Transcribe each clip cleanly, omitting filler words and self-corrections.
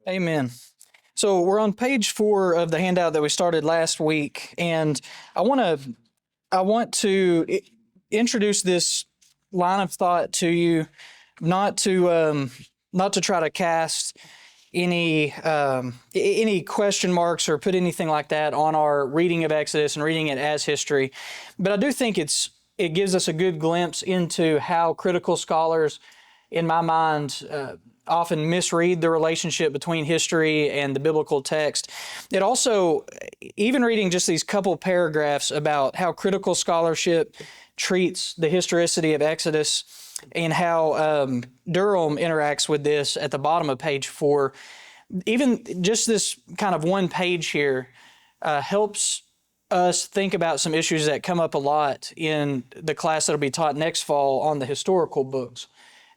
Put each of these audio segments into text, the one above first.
Amen. So we're on page 4 of the handout that we started last week, and I want to introduce this line of thought to you, not to try to cast any question marks or put anything like that on our reading of Exodus and reading it as history, but I do think it gives us a good glimpse into how critical scholars, in my mind, often misread the relationship between history and the biblical text. It also, even reading just these couple paragraphs about how critical scholarship treats the historicity of Exodus and how Durham interacts with this at the bottom of page 4, even just this kind of one page here helps us think about some issues that come up a lot in the class that'll be taught next fall on the historical books,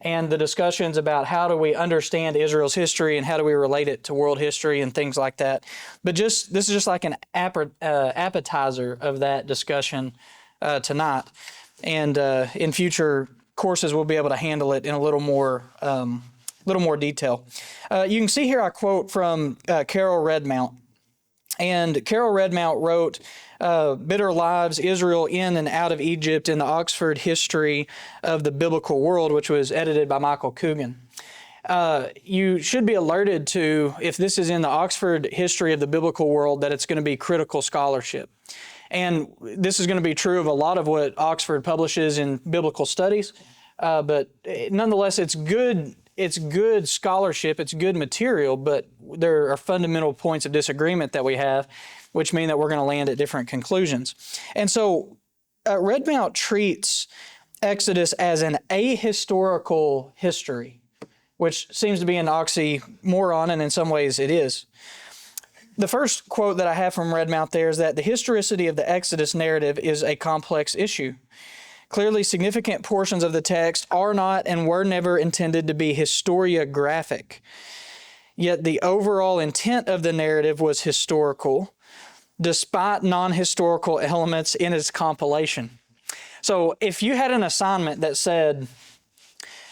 and the discussions about how do we understand Israel's history and how do we relate it to world history and things like that. But this is just like an appetizer of that discussion tonight. And in future courses, we'll be able to handle it in a little more detail. You can see here I quote from Carol Redmount. And Carol Redmount wrote Bitter Lives, Israel in and Out of Egypt in the Oxford History of the Biblical World, which was edited by Michael Coogan. You should be alerted to, if this is in the Oxford History of the Biblical World, that it's going to be critical scholarship. And this is going to be true of a lot of what Oxford publishes in biblical studies. But nonetheless, it's good scholarship, it's good material, but there are fundamental points of disagreement that we have, which mean that we're going to land at different conclusions. And so Redmount treats Exodus as an ahistorical history, which seems to be an oxymoron, and in some ways it is. The first quote that I have from Redmount there is that the historicity of the Exodus narrative is a complex issue. Clearly, significant portions of the text are not and were never intended to be historiographic. Yet the overall intent of the narrative was historical, despite non-historical elements in its compilation. So if you had an assignment that said,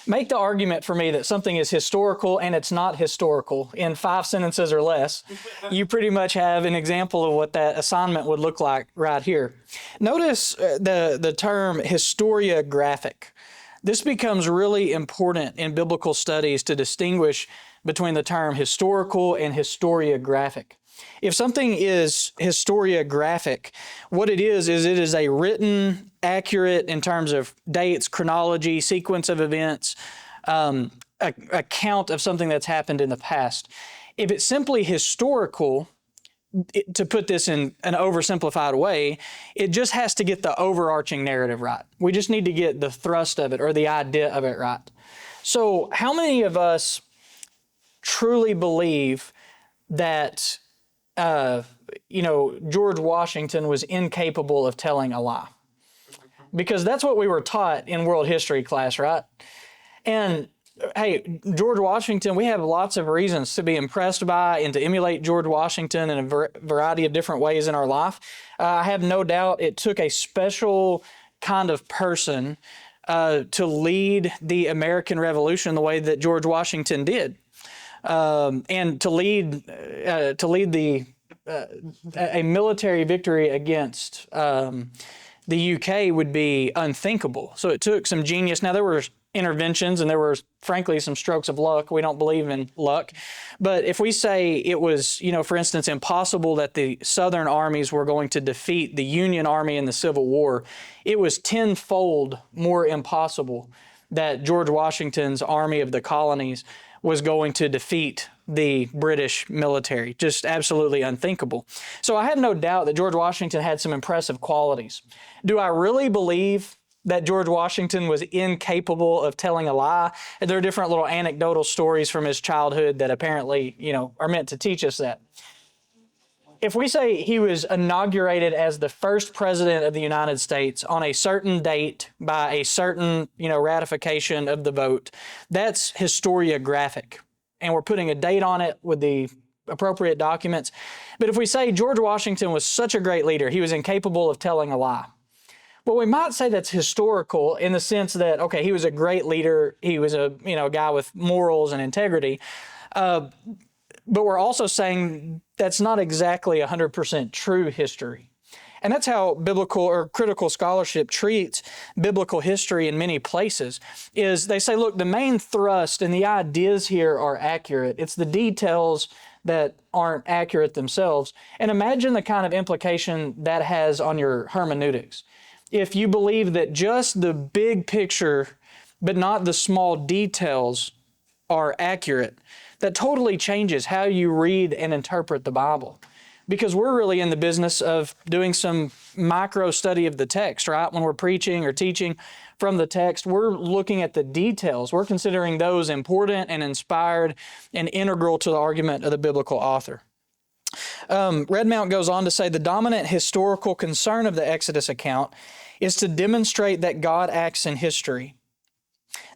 make the argument for me that something is historical and it's not historical in 5 sentences or less, you pretty much have an example of what that assignment would look like right here. Notice the term historiographic. This becomes really important in biblical studies to distinguish between the term historical and historiographic. If something is historiographic, what it is it is a written, accurate in terms of dates, chronology, sequence of events, account of something that's happened in the past. If it's simply historical, to put this in an oversimplified way, it just has to get the overarching narrative right. We just need to get the thrust of it or the idea of it right. So how many of us truly believe that George Washington was incapable of telling a lie? Because that's what we were taught in world history class, right? And hey, George Washington, we have lots of reasons to be impressed by and to emulate George Washington in a variety of different ways in our life. I have no doubt it took a special kind of person to lead the American Revolution the way that George Washington did. And to lead a military victory against the UK would be unthinkable. So it took some genius. Now, there were interventions and there were, frankly, some strokes of luck. We don't believe in luck. But if we say it was, for instance, impossible that the Southern armies were going to defeat the Union Army in the Civil War, it was tenfold more impossible that George Washington's Army of the Colonies was going to defeat the British military. Just absolutely unthinkable. So I have no doubt that George Washington had some impressive qualities. Do I really believe that George Washington was incapable of telling a lie? There are different little anecdotal stories from his childhood that apparently, are meant to teach us that. If we say he was inaugurated as the first president of the United States on a certain date by a certain, ratification of the vote, that's historiographic. And we're putting a date on it with the appropriate documents. But if we say George Washington was such a great leader, he was incapable of telling a lie, well, we might say that's historical in the sense that, okay, he was a great leader. He was a guy with morals and integrity. But we're also saying that's not exactly 100% true history. And that's how biblical or critical scholarship treats biblical history in many places, is they say, look, the main thrust and the ideas here are accurate. It's the details that aren't accurate themselves. And imagine the kind of implication that has on your hermeneutics. If you believe that just the big picture, but not the small details, are accurate, that totally changes how you read and interpret the Bible. Because we're really in the business of doing some micro study of the text, right? When we're preaching or teaching from the text, we're looking at the details. We're considering those important and inspired and integral to the argument of the biblical author. Redmount goes on to say the dominant historical concern of the Exodus account is to demonstrate that God acts in history,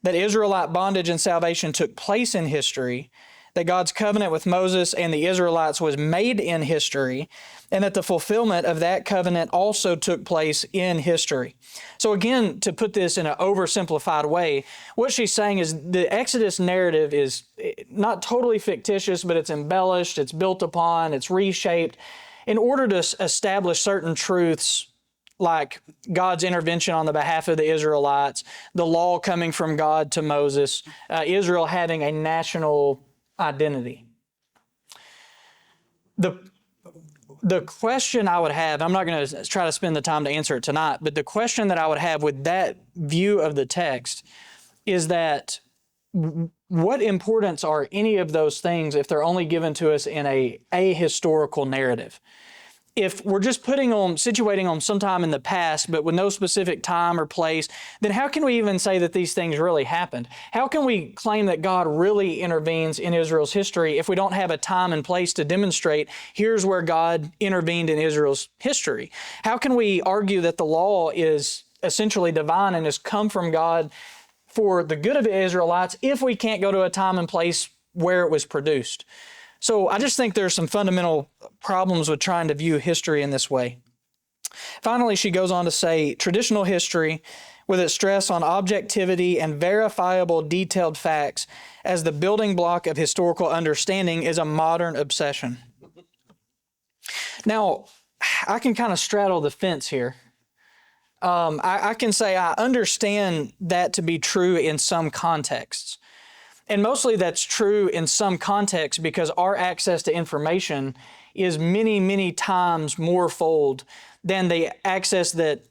that Israelite bondage and salvation took place in history, that God's covenant with Moses and the Israelites was made in history, and that the fulfillment of that covenant also took place in history. So again, to put this in an oversimplified way, what she's saying is the Exodus narrative is not totally fictitious, but it's embellished, it's built upon, it's reshaped in order to establish certain truths like God's intervention on the behalf of the Israelites, the law coming from God to Moses, Israel having a national identity. The question I would have, I'm not going to try to spend the time to answer it tonight, but the question that I would have with that view of the text is that what importance are any of those things if they're only given to us in a ahistorical narrative? If we're just situating them sometime in the past, but with no specific time or place, then how can we even say that these things really happened? How can we claim that God really intervenes in Israel's history if we don't have a time and place to demonstrate here's where God intervened in Israel's history? How can we argue that the law is essentially divine and has come from God for the good of the Israelites if we can't go to a time and place where it was produced? So I just think there's some fundamental problems with trying to view history in this way. Finally, she goes on to say, traditional history, with its stress on objectivity and verifiable detailed facts as the building block of historical understanding, is a modern obsession. Now, I can kind of straddle the fence here. I can say I understand that to be true in some contexts. And mostly that's true in some contexts because our access to information is many, many times more fold than the access that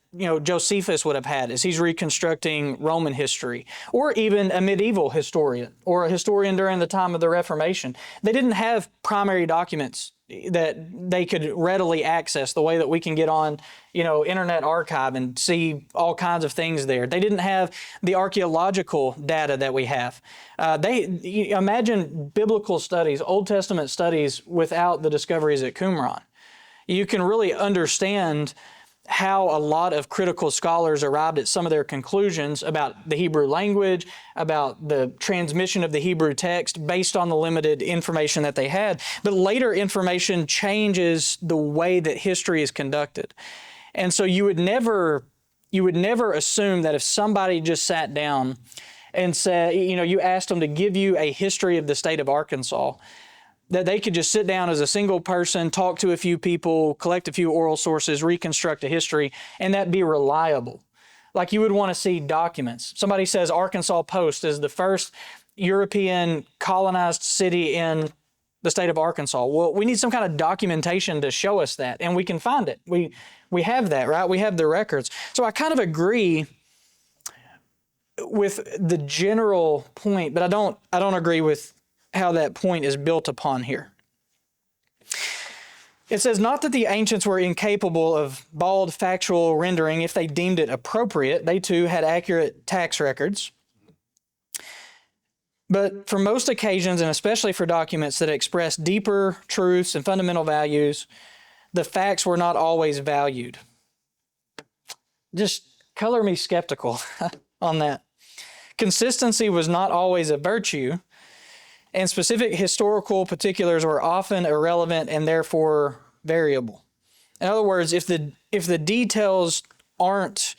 Josephus would have had as he's reconstructing Roman history, or even a medieval historian or a historian during the time of the Reformation. They didn't have primary documents that they could readily access the way that we can get on, Internet Archive and see all kinds of things there. They didn't have the archaeological data that we have. Imagine biblical studies, Old Testament studies without the discoveries at Qumran. You can really understand how a lot of critical scholars arrived at some of their conclusions about the Hebrew language, about the transmission of the Hebrew text based on the limited information that they had. But later information changes the way that history is conducted. And so you would never assume that if somebody just sat down and said, you asked them to give you a history of the state of Arkansas, that they could just sit down as a single person, talk to a few people, collect a few oral sources, reconstruct a history, and that be reliable. Like you would want to see documents. Somebody says Arkansas Post is the first European colonized city in the state of Arkansas. Well, we need some kind of documentation to show us that, and we can find it. We have that, right? We have the records. So I kind of agree with the general point, but I don't agree with how that point is built upon here. It says, not that the ancients were incapable of bald factual rendering if they deemed it appropriate. They too had accurate tax records. But for most occasions, and especially for documents that express deeper truths and fundamental values, the facts were not always valued. Just color me skeptical on that. Consistency was not always a virtue, and specific historical particulars were often irrelevant and therefore variable. In other words, if the details aren't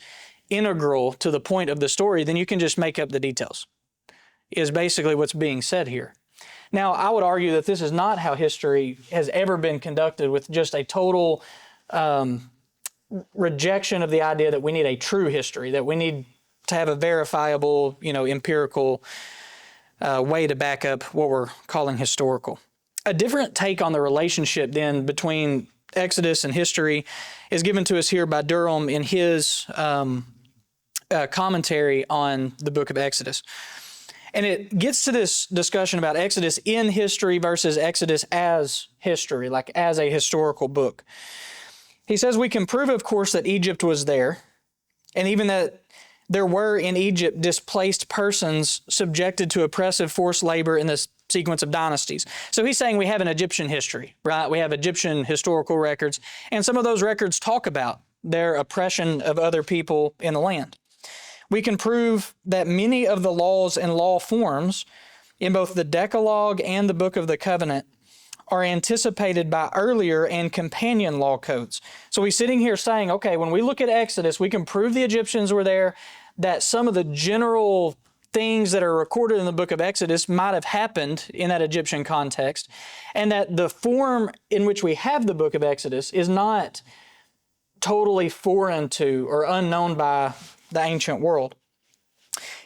integral to the point of the story, then you can just make up the details, is basically what's being said here. Now, I would argue that this is not how history has ever been conducted, with just a total rejection of the idea that we need a true history, that we need to have a verifiable, empirical way to back up what we're calling historical. A different take on the relationship then between Exodus and history is given to us here by Durham in his commentary on the book of Exodus. And it gets to this discussion about Exodus in history versus Exodus as history, like as a historical book. He says we can prove, of course, that Egypt was there, and even that there were in Egypt displaced persons subjected to oppressive forced labor in this sequence of dynasties. So he's saying we have an Egyptian history, right? We have Egyptian historical records, and some of those records talk about their oppression of other people in the land. We can prove that many of the laws and law forms in both the Decalogue and the Book of the Covenant are anticipated by earlier and companion law codes. So he's sitting here saying, okay, when we look at Exodus, we can prove the Egyptians were there, that some of the general things that are recorded in the book of Exodus might have happened in that Egyptian context, and that the form in which we have the book of Exodus is not totally foreign to or unknown by the ancient world.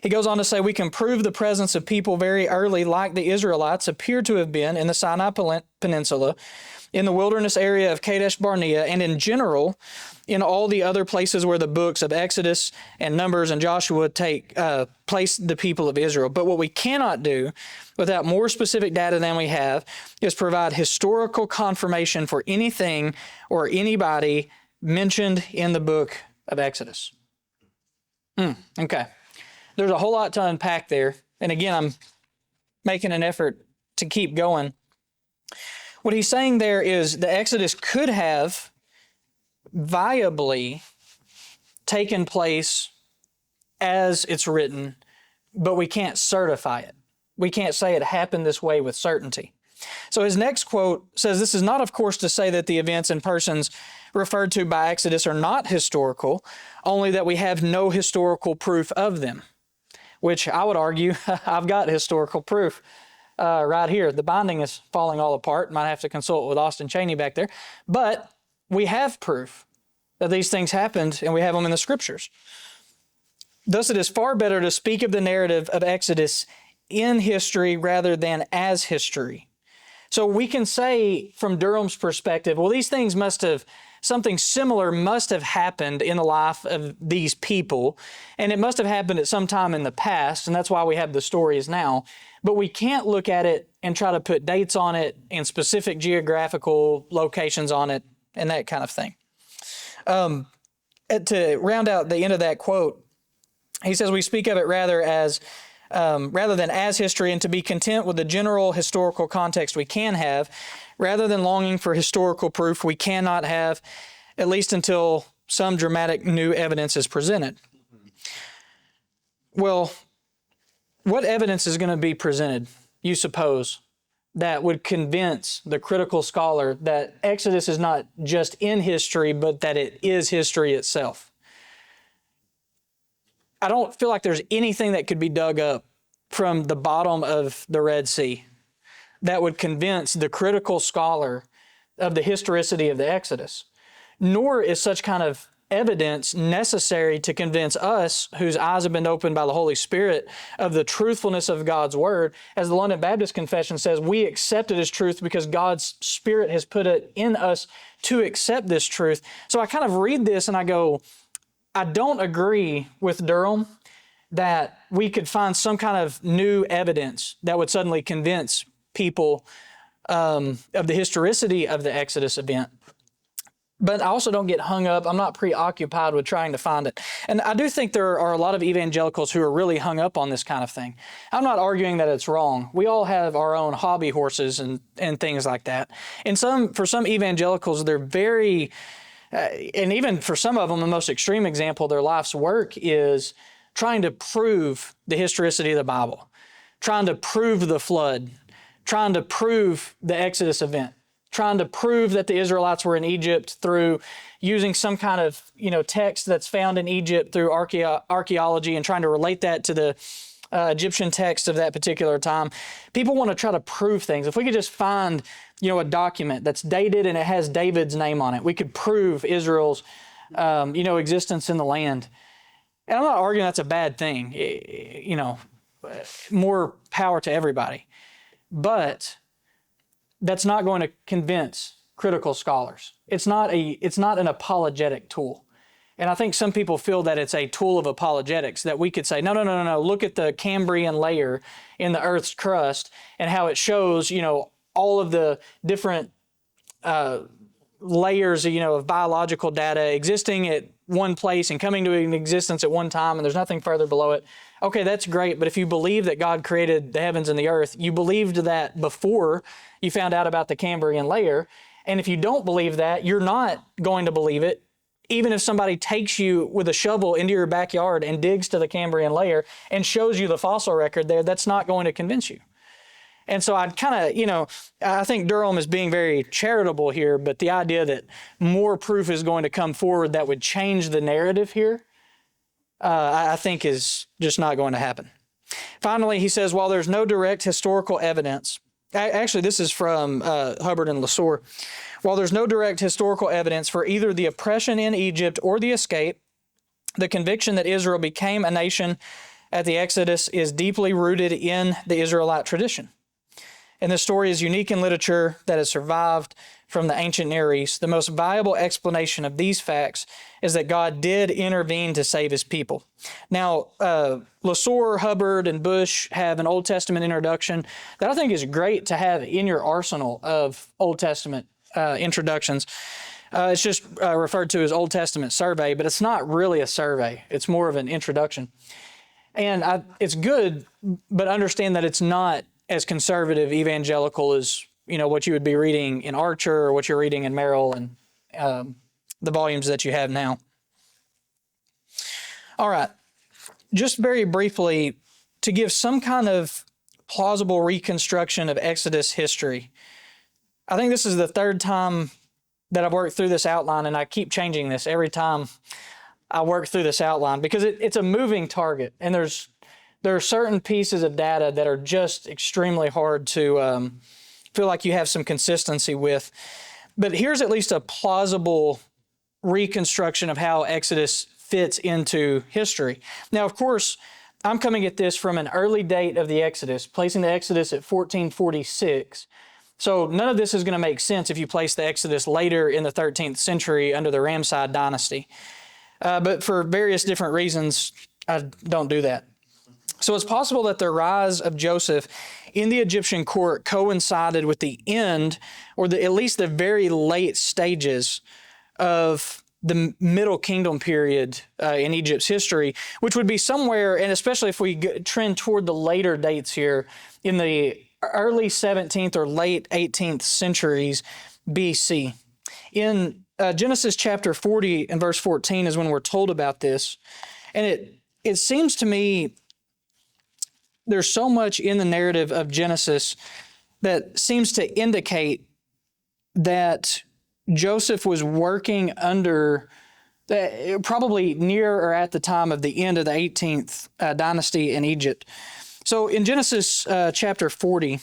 He goes on to say we can prove the presence of people very early, like the Israelites appear to have been in the Sinai Peninsula, in the wilderness area of Kadesh Barnea, and in general in all the other places where the books of Exodus and Numbers and Joshua place the people of Israel. But what we cannot do without more specific data than we have is provide historical confirmation for anything or anybody mentioned in the book of Exodus. Okay. There's a whole lot to unpack there. And again, I'm making an effort to keep going. What he's saying there is the Exodus could have viably taken place as it's written, but we can't certify it. We can't say it happened this way with certainty. So his next quote says, this is not, of course, to say that the events and persons referred to by Exodus are not historical, only that we have no historical proof of them, which I would argue I've got historical proof right here. The binding is falling all apart. Might have to consult with Austin Cheney back there. But we have proof that these things happened, and we have them in the Scriptures. Thus, it is far better to speak of the narrative of Exodus in history rather than as history. So we can say from Durham's perspective, well, these things something similar must have happened in the life of these people, and it must have happened at some time in the past, and that's why we have the stories now. But we can't look at it and try to put dates on it and specific geographical locations on it and that kind of thing. To round out the end of that quote, he says we speak of it rather than as history, and to be content with the general historical context we can have, rather than longing for historical proof we cannot have, at least until some dramatic new evidence is presented. Well, what evidence is going to be presented, you suppose, that would convince the critical scholar that Exodus is not just in history, but that it is history itself? I don't feel like there's anything that could be dug up from the bottom of the Red Sea that would convince the critical scholar of the historicity of the Exodus. Nor is such kind of evidence necessary to convince us, whose eyes have been opened by the Holy Spirit, of the truthfulness of God's Word. As the London Baptist Confession says, we accept it as truth because God's Spirit has put it in us to accept this truth. So I kind of read this and I go, I don't agree with Durham that we could find some kind of new evidence that would suddenly convince people of the historicity of the Exodus event. But I also don't get hung up. I'm not preoccupied with trying to find it. And I do think there are a lot of evangelicals who are really hung up on this kind of thing. I'm not arguing that it's wrong. We all have our own hobby horses and things like that. And for some evangelicals, they're very, and even for some of them, the most extreme example of their life's work is trying to prove the historicity of the Bible, trying to prove the flood, trying to prove the Exodus event, trying to prove that the Israelites were in Egypt through using some kind of text that's found in Egypt through archaeology and trying to relate that to the Egyptian text of that particular time. People want to try to prove things. If we could just find, a document that's dated and it has David's name on it, we could prove Israel's, existence in the land. And I'm not arguing that's a bad thing. More power to everybody. But that's not going to convince critical scholars. It's not an apologetic tool. And I think some people feel that it's a tool of apologetics, that we could say, no, look at the Cambrian layer in the Earth's crust and how it shows, all of the different layers, of biological data existing at one place and coming to an existence at one time, and there's nothing further below it. Okay, that's great, but if you believe that God created the heavens and the earth, you believed that before you found out about the Cambrian layer, and if you don't believe that, you're not going to believe it. Even if somebody takes you with a shovel into your backyard and digs to the Cambrian layer and shows you the fossil record there, that's not going to convince you. And so I'd kind of, I think Durham is being very charitable here, but the idea that more proof is going to come forward that would change the narrative here, I think is just not going to happen. Finally, he says, while there's no direct historical evidence, actually this is from Hubbard and Lesueur, while there's no direct historical evidence for either the oppression in Egypt or the escape, the conviction that Israel became a nation at the Exodus is deeply rooted in the Israelite tradition. And this story is unique in literature that has survived from the ancient Near East. The most viable explanation of these facts is that God did intervene to save his people. Now, Lesueur, Hubbard, and Bush have an Old Testament introduction that I think is great to have in your arsenal of Old Testament introductions. It's just referred to as Old Testament survey, but it's not really a survey. It's more of an introduction. And it's good, but understand that it's not as conservative, evangelical as, what you would be reading in Archer or what you're reading in Merrill and the volumes that you have now. All right. Just very briefly, to give some kind of plausible reconstruction of Exodus history. I think this is the third time that I've worked through this outline, and I keep changing this every time I work through this outline because it's a moving target, and there are certain pieces of data that are just extremely hard to feel like you have some consistency with. But here's at least a plausible reconstruction of how Exodus fits into history. Now, of course, I'm coming at this from an early date of the Exodus, placing the Exodus at 1446. So none of this is going to make sense if you place the Exodus later in the 13th century under the Ramesside dynasty. But for various different reasons, I don't do that. So it's possible that the rise of Joseph in the Egyptian court coincided with the end, or at least the very late stages of the Middle Kingdom period in Egypt's history, which would be somewhere, and especially if we trend toward the later dates here, in the early 17th or late 18th centuries BC. In Genesis chapter 40 and verse 14 is when we're told about this. And it seems to me there's so much in the narrative of Genesis that seems to indicate that Joseph was working under, probably near or at the time of the end of the 18th dynasty in Egypt. So in Genesis chapter 40,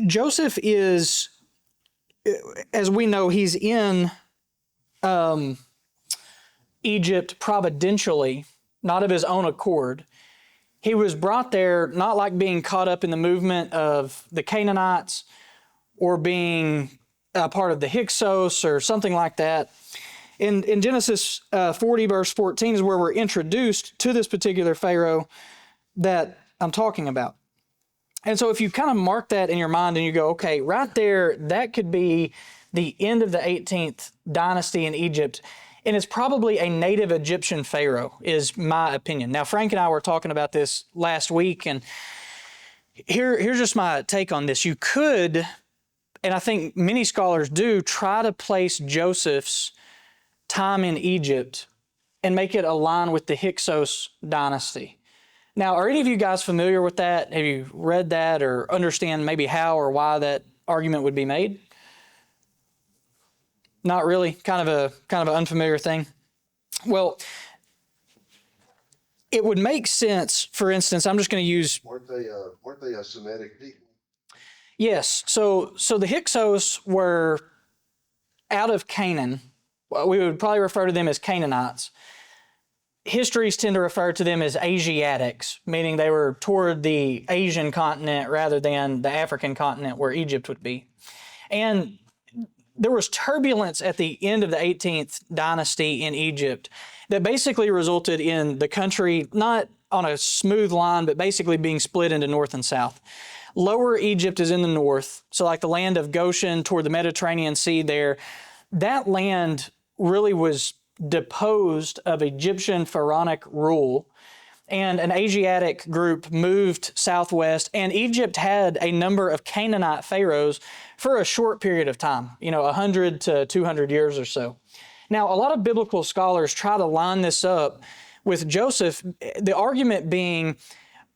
Joseph is, as we know, he's in Egypt providentially, not of his own accord. He was brought there not like being caught up in the movement of the Canaanites or being a part of the Hyksos or something like that. In Genesis 40, verse 14 is where we're introduced to this particular Pharaoh that I'm talking about. And so if you kind of mark that in your mind and you go, okay, right there, that could be the end of the 18th dynasty in Egypt. And it's probably a native Egyptian Pharaoh, is my opinion. Now, Frank and I were talking about this last week, and here's just my take on this. You could, and I think many scholars do, try to place Joseph's time in Egypt and make it align with the Hyksos dynasty. Now, are any of you guys familiar with that? Have you read that or understand maybe how or why that argument would be made? Not really, kind of an unfamiliar thing. Well, it would make sense, for instance, I'm just going to use... Weren't they a Semitic people? Yes. So the Hyksos were out of Canaan. We would probably refer to them as Canaanites. Histories tend to refer to them as Asiatics, meaning they were toward the Asian continent rather than the African continent where Egypt would be. And there was turbulence at the end of the 18th dynasty in Egypt that basically resulted in the country not on a smooth line, but basically being split into north and south. Lower Egypt is in the north, so like the land of Goshen toward the Mediterranean Sea there. That land really was deposed of Egyptian pharaonic rule, and an Asiatic group moved southwest, and Egypt had a number of Canaanite pharaohs for a short period of time, 100 to 200 years or so. Now, a lot of biblical scholars try to line this up with Joseph, the argument being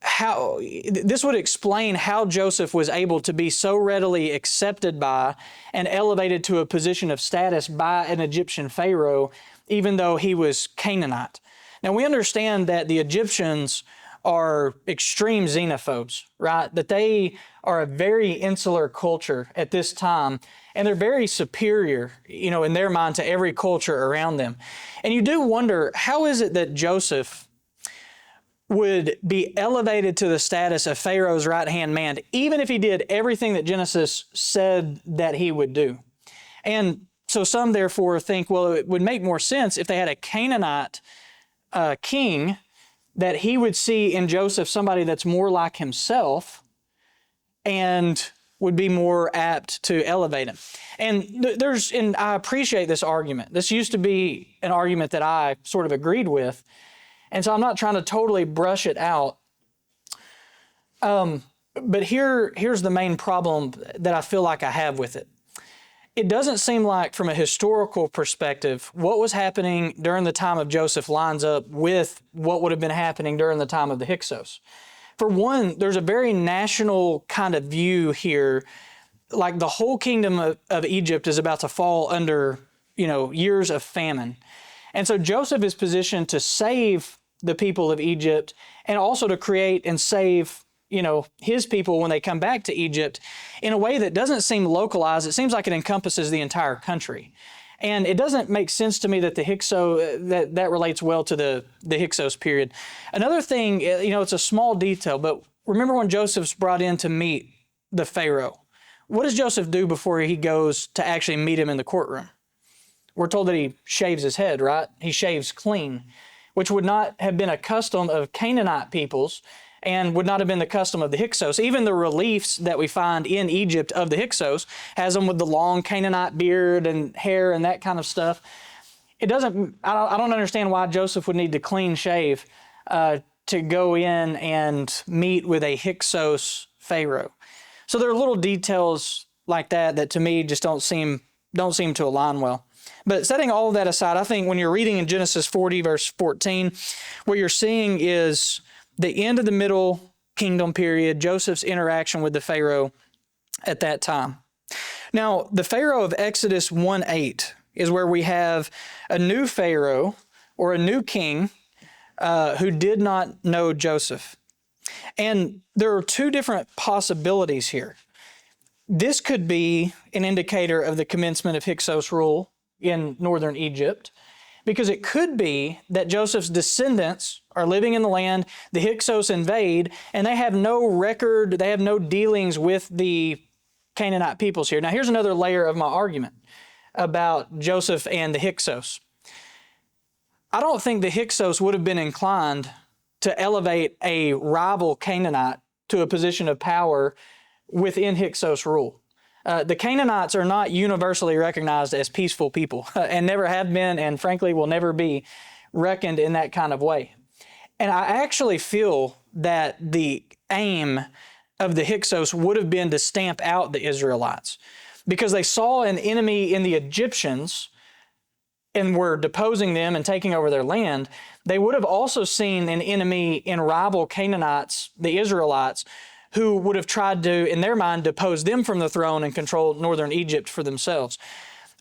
how this would explain how Joseph was able to be so readily accepted by and elevated to a position of status by an Egyptian pharaoh, even though he was Canaanite. Now, we understand that the Egyptians are extreme xenophobes, right? That they are a very insular culture at this time, and they're very superior, in their mind to every culture around them. And you do wonder, how is it that Joseph would be elevated to the status of Pharaoh's right-hand man, even if he did everything that Genesis said that he would do? And so some therefore think, well, it would make more sense if they had a Canaanite king, that he would see in Joseph somebody that's more like himself and would be more apt to elevate him. And I appreciate this argument. This used to be an argument that I sort of agreed with. And so I'm not trying to totally brush it out. But here's the main problem that I feel like I have with it. It doesn't seem like, from a historical perspective, what was happening during the time of Joseph lines up with what would have been happening during the time of the Hyksos. For one, there's a very national kind of view here, like the whole kingdom of Egypt is about to fall under, years of famine. And so Joseph is positioned to save the people of Egypt and also to create and save his people when they come back to Egypt in a way that doesn't seem localized. It seems like it encompasses the entire country. And it doesn't make sense to me that the Hyksos, that relates well to the Hyksos period. Another thing, it's a small detail, but remember when Joseph's brought in to meet the Pharaoh, what does Joseph do before he goes to actually meet him in the courtroom? We're told that he shaves his head, right? He shaves clean, which would not have been a custom of Canaanite peoples and would not have been the custom of the Hyksos. Even the reliefs that we find in Egypt of the Hyksos has them with the long Canaanite beard and hair and that kind of stuff. I don't understand why Joseph would need to clean shave to go in and meet with a Hyksos Pharaoh. So there are little details like that to me just don't seem to align well. But setting all of that aside, I think when you're reading in Genesis 40, verse 14, what you're seeing is the end of the Middle Kingdom period, Joseph's interaction with the Pharaoh at that time. Now, the Pharaoh of Exodus 1:8 is where we have a new Pharaoh or a new king who did not know Joseph. And there are two different possibilities here. This could be an indicator of the commencement of Hyksos rule in northern Egypt, because it could be that Joseph's descendants are living in the land, the Hyksos invade, and they have no record, they have no dealings with the Canaanite peoples here. Now, here's another layer of my argument about Joseph and the Hyksos. I don't think the Hyksos would have been inclined to elevate a rival Canaanite to a position of power within Hyksos rule. The Canaanites are not universally recognized as peaceful people and never have been, and frankly will never be reckoned in that kind of way. And I actually feel that the aim of the Hyksos would have been to stamp out the Israelites, because they saw an enemy in the Egyptians and were deposing them and taking over their land. They would have also seen an enemy in rival Canaanites, the Israelites, who would have tried to, in their mind, depose them from the throne and control northern Egypt for themselves.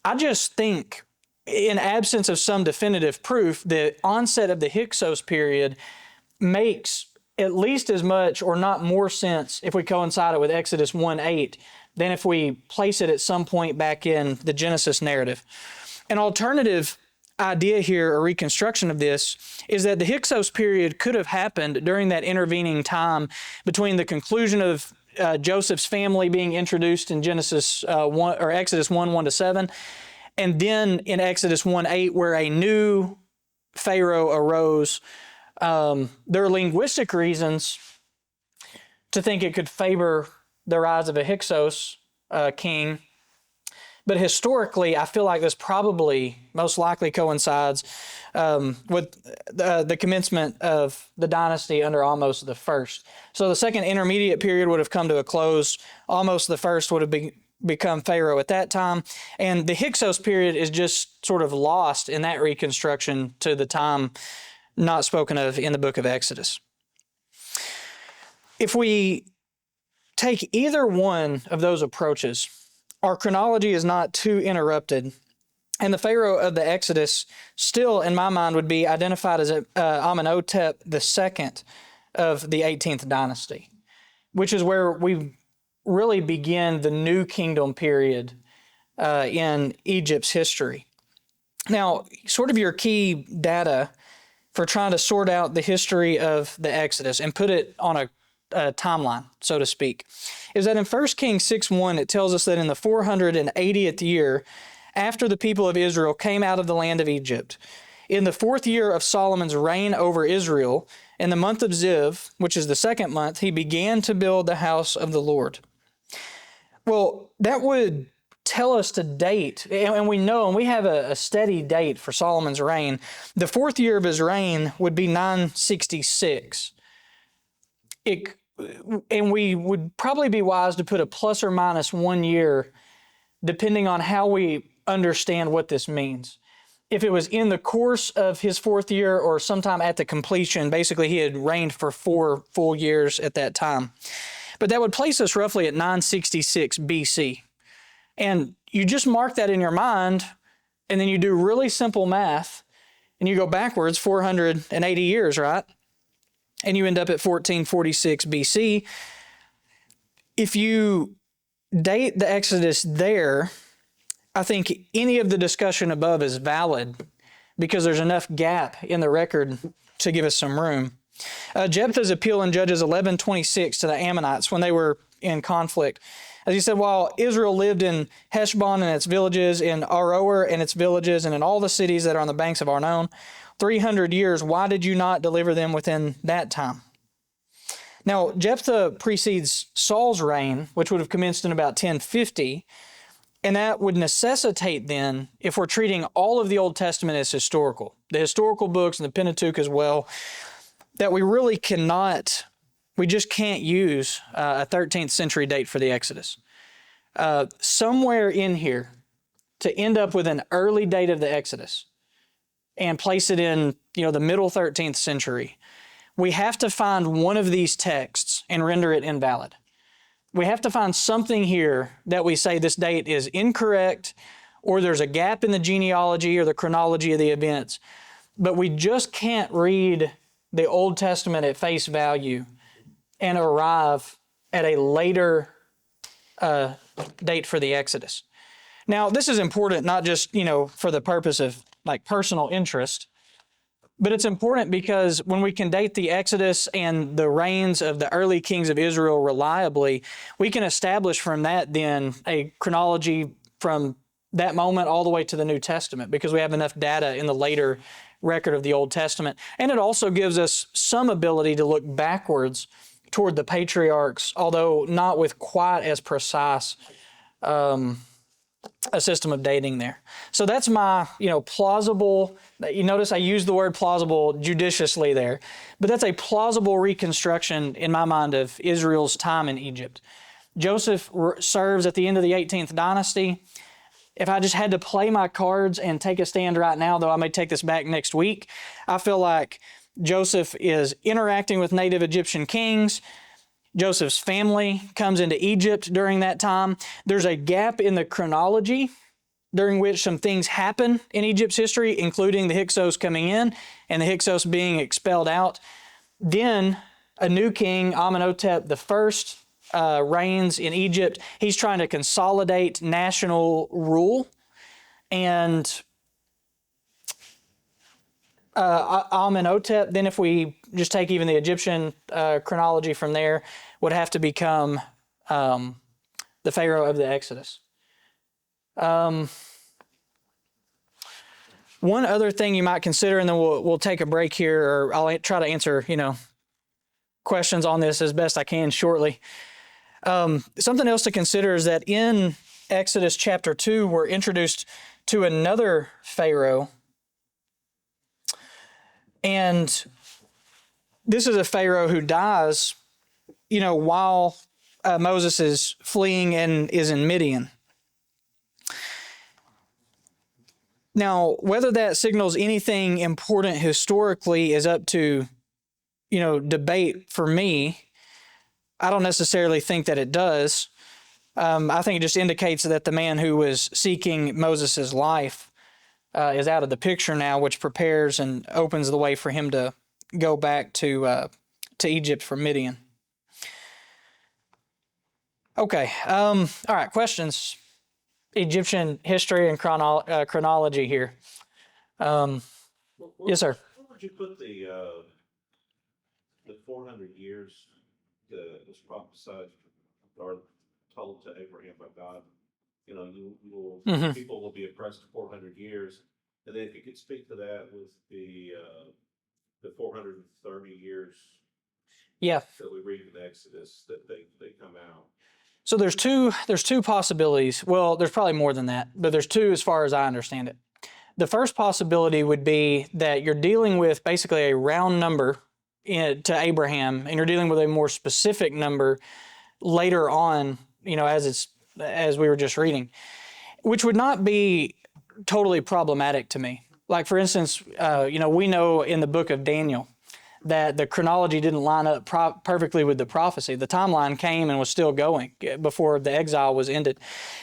I just think, in absence of some definitive proof, the onset of the Hyksos period makes at least as much or not more sense if we coincide it with Exodus 1:8 than if we place it at some point back in the Genesis narrative. An alternative idea here, or reconstruction of this, is that the Hyksos period could have happened during that intervening time between the conclusion of Joseph's family being introduced in Genesis 1 or Exodus 1:1-7, and then in Exodus 1:8 where a new Pharaoh arose. There are linguistic reasons to think it could favor the rise of a Hyksos king. But historically, I feel like this probably most likely coincides with the commencement of the dynasty under Ahmose I. So the second intermediate period would have come to a close. Ahmose I would have become Pharaoh at that time. And the Hyksos period is just sort of lost in that reconstruction to the time not spoken of in the book of Exodus. If we take either one of those approaches, our chronology is not too interrupted, and the Pharaoh of the Exodus still, in my mind, would be identified as Amenhotep II of the 18th dynasty, which is where we really begin the New Kingdom period in Egypt's history. Now, sort of your key data for trying to sort out the history of the Exodus and put it on a timeline, so to speak, is that in 1 Kings 6:1, it tells us that in the 480th year after the people of Israel came out of the land of Egypt, in the 4th year of Solomon's reign over Israel, in the month of Ziv, which is the second month, he began to build the house of the Lord. Well, that would tell us to date, and we know, and we have a steady date for Solomon's reign. The 4th year of his reign would be 966. And we would probably be wise to put a plus or minus 1 year, depending on how we understand what this means. If it was in the course of his 4th year or sometime at the completion, basically he had reigned for 4 full years at that time. But that would place us roughly at 966 BC. And you just mark that in your mind, and then you do really simple math, and you go backwards 480 years, right? And you end up at 1446 BC. If you date the Exodus there, I think any of the discussion above is valid because there's enough gap in the record to give us some room. Jephthah's appeal in Judges 11:26 to the Ammonites when they were in conflict. As he said, while Israel lived in Heshbon and its villages, in Aroer and its villages, and in all the cities that are on the banks of Arnon, 300 years, why did you not deliver them within that time? Now, Jephthah precedes Saul's reign, which would have commenced in about 1050, and that would necessitate then, if we're treating all of the Old Testament as historical, the historical books and the Pentateuch as well, that we really cannot, we just can't use a 13th century date for the Exodus. Somewhere in here, to end up with an early date of the Exodus, and place it in, the middle 13th century, we have to find one of these texts and render it invalid. We have to find something here that we say this date is incorrect, or there's a gap in the genealogy or the chronology of the events. But we just can't read the Old Testament at face value and arrive at a later date for the Exodus. Now, this is important not just, for the purpose of personal interest, but it's important because when we can date the Exodus and the reigns of the early kings of Israel reliably, we can establish from that then a chronology from that moment all the way to the New Testament because we have enough data in the later record of the Old Testament. And it also gives us some ability to look backwards toward the patriarchs, although not with quite as precise a system of dating there. So that's my, plausible, you notice I use the word plausible judiciously there, but that's a plausible reconstruction in my mind of Israel's time in Egypt. Joseph serves at the end of the 18th dynasty. If I just had to play my cards and take a stand right now, though I may take this back next week, I feel like Joseph is interacting with native Egyptian kings. Joseph's family comes into Egypt during that time. There's a gap in the chronology during which some things happen in Egypt's history, including the Hyksos coming in and the Hyksos being expelled out. Then a new king, Amenhotep I, reigns in Egypt. He's trying to consolidate national rule. And Amenhotep, then if we just take even the Egyptian chronology from there, would have to become the Pharaoh of the Exodus. One other thing you might consider, and then we'll take a break here, or I'll try to answer questions on this as best I can shortly. Something else to consider is that in Exodus chapter 2, we're introduced to another Pharaoh. And this is a Pharaoh who dies, while Moses is fleeing and is in Midian. Now, whether that signals anything important historically is up to, debate for me. I don't necessarily think that it does. I think it just indicates that the man who was seeking Moses' life is out of the picture now, which prepares and opens the way for him to go back to Egypt from Midian. Okay. All right. Questions? Egyptian history and chronology here. Yes, sir. Where would you put the 400 years that was prophesied or told to Abraham by God? People will be oppressed 400 years, and then if you could speak to that with the 430 years, that we read in Exodus that they come out. So there's two possibilities. Well, there's probably more than that, but there's two as far as I understand it. The first possibility would be that you're dealing with basically a round number to Abraham, and you're dealing with a more specific number later on, as we were just reading, which would not be totally problematic to me. Like, for instance, we know in the book of Daniel that the chronology didn't line up perfectly with the prophecy. The timeline came and was still going before the exile was ended.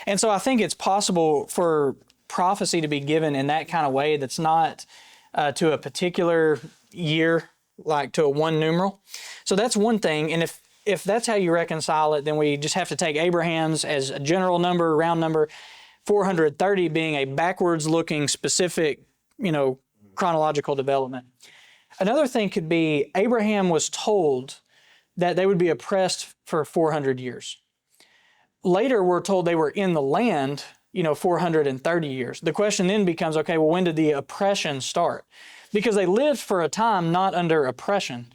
And so I think it's possible for prophecy to be given in that kind of way that's not to a particular year, like to a one numeral. So that's one thing. And if that's how you reconcile it, then we just have to take Abraham's as a general number, round number, 430 being a backwards looking specific, chronological development. Another thing could be Abraham was told that they would be oppressed for 400 years. Later, we're told they were in the land, 430 years. The question then becomes, okay, well, when did the oppression start? Because they lived for a time not under oppression.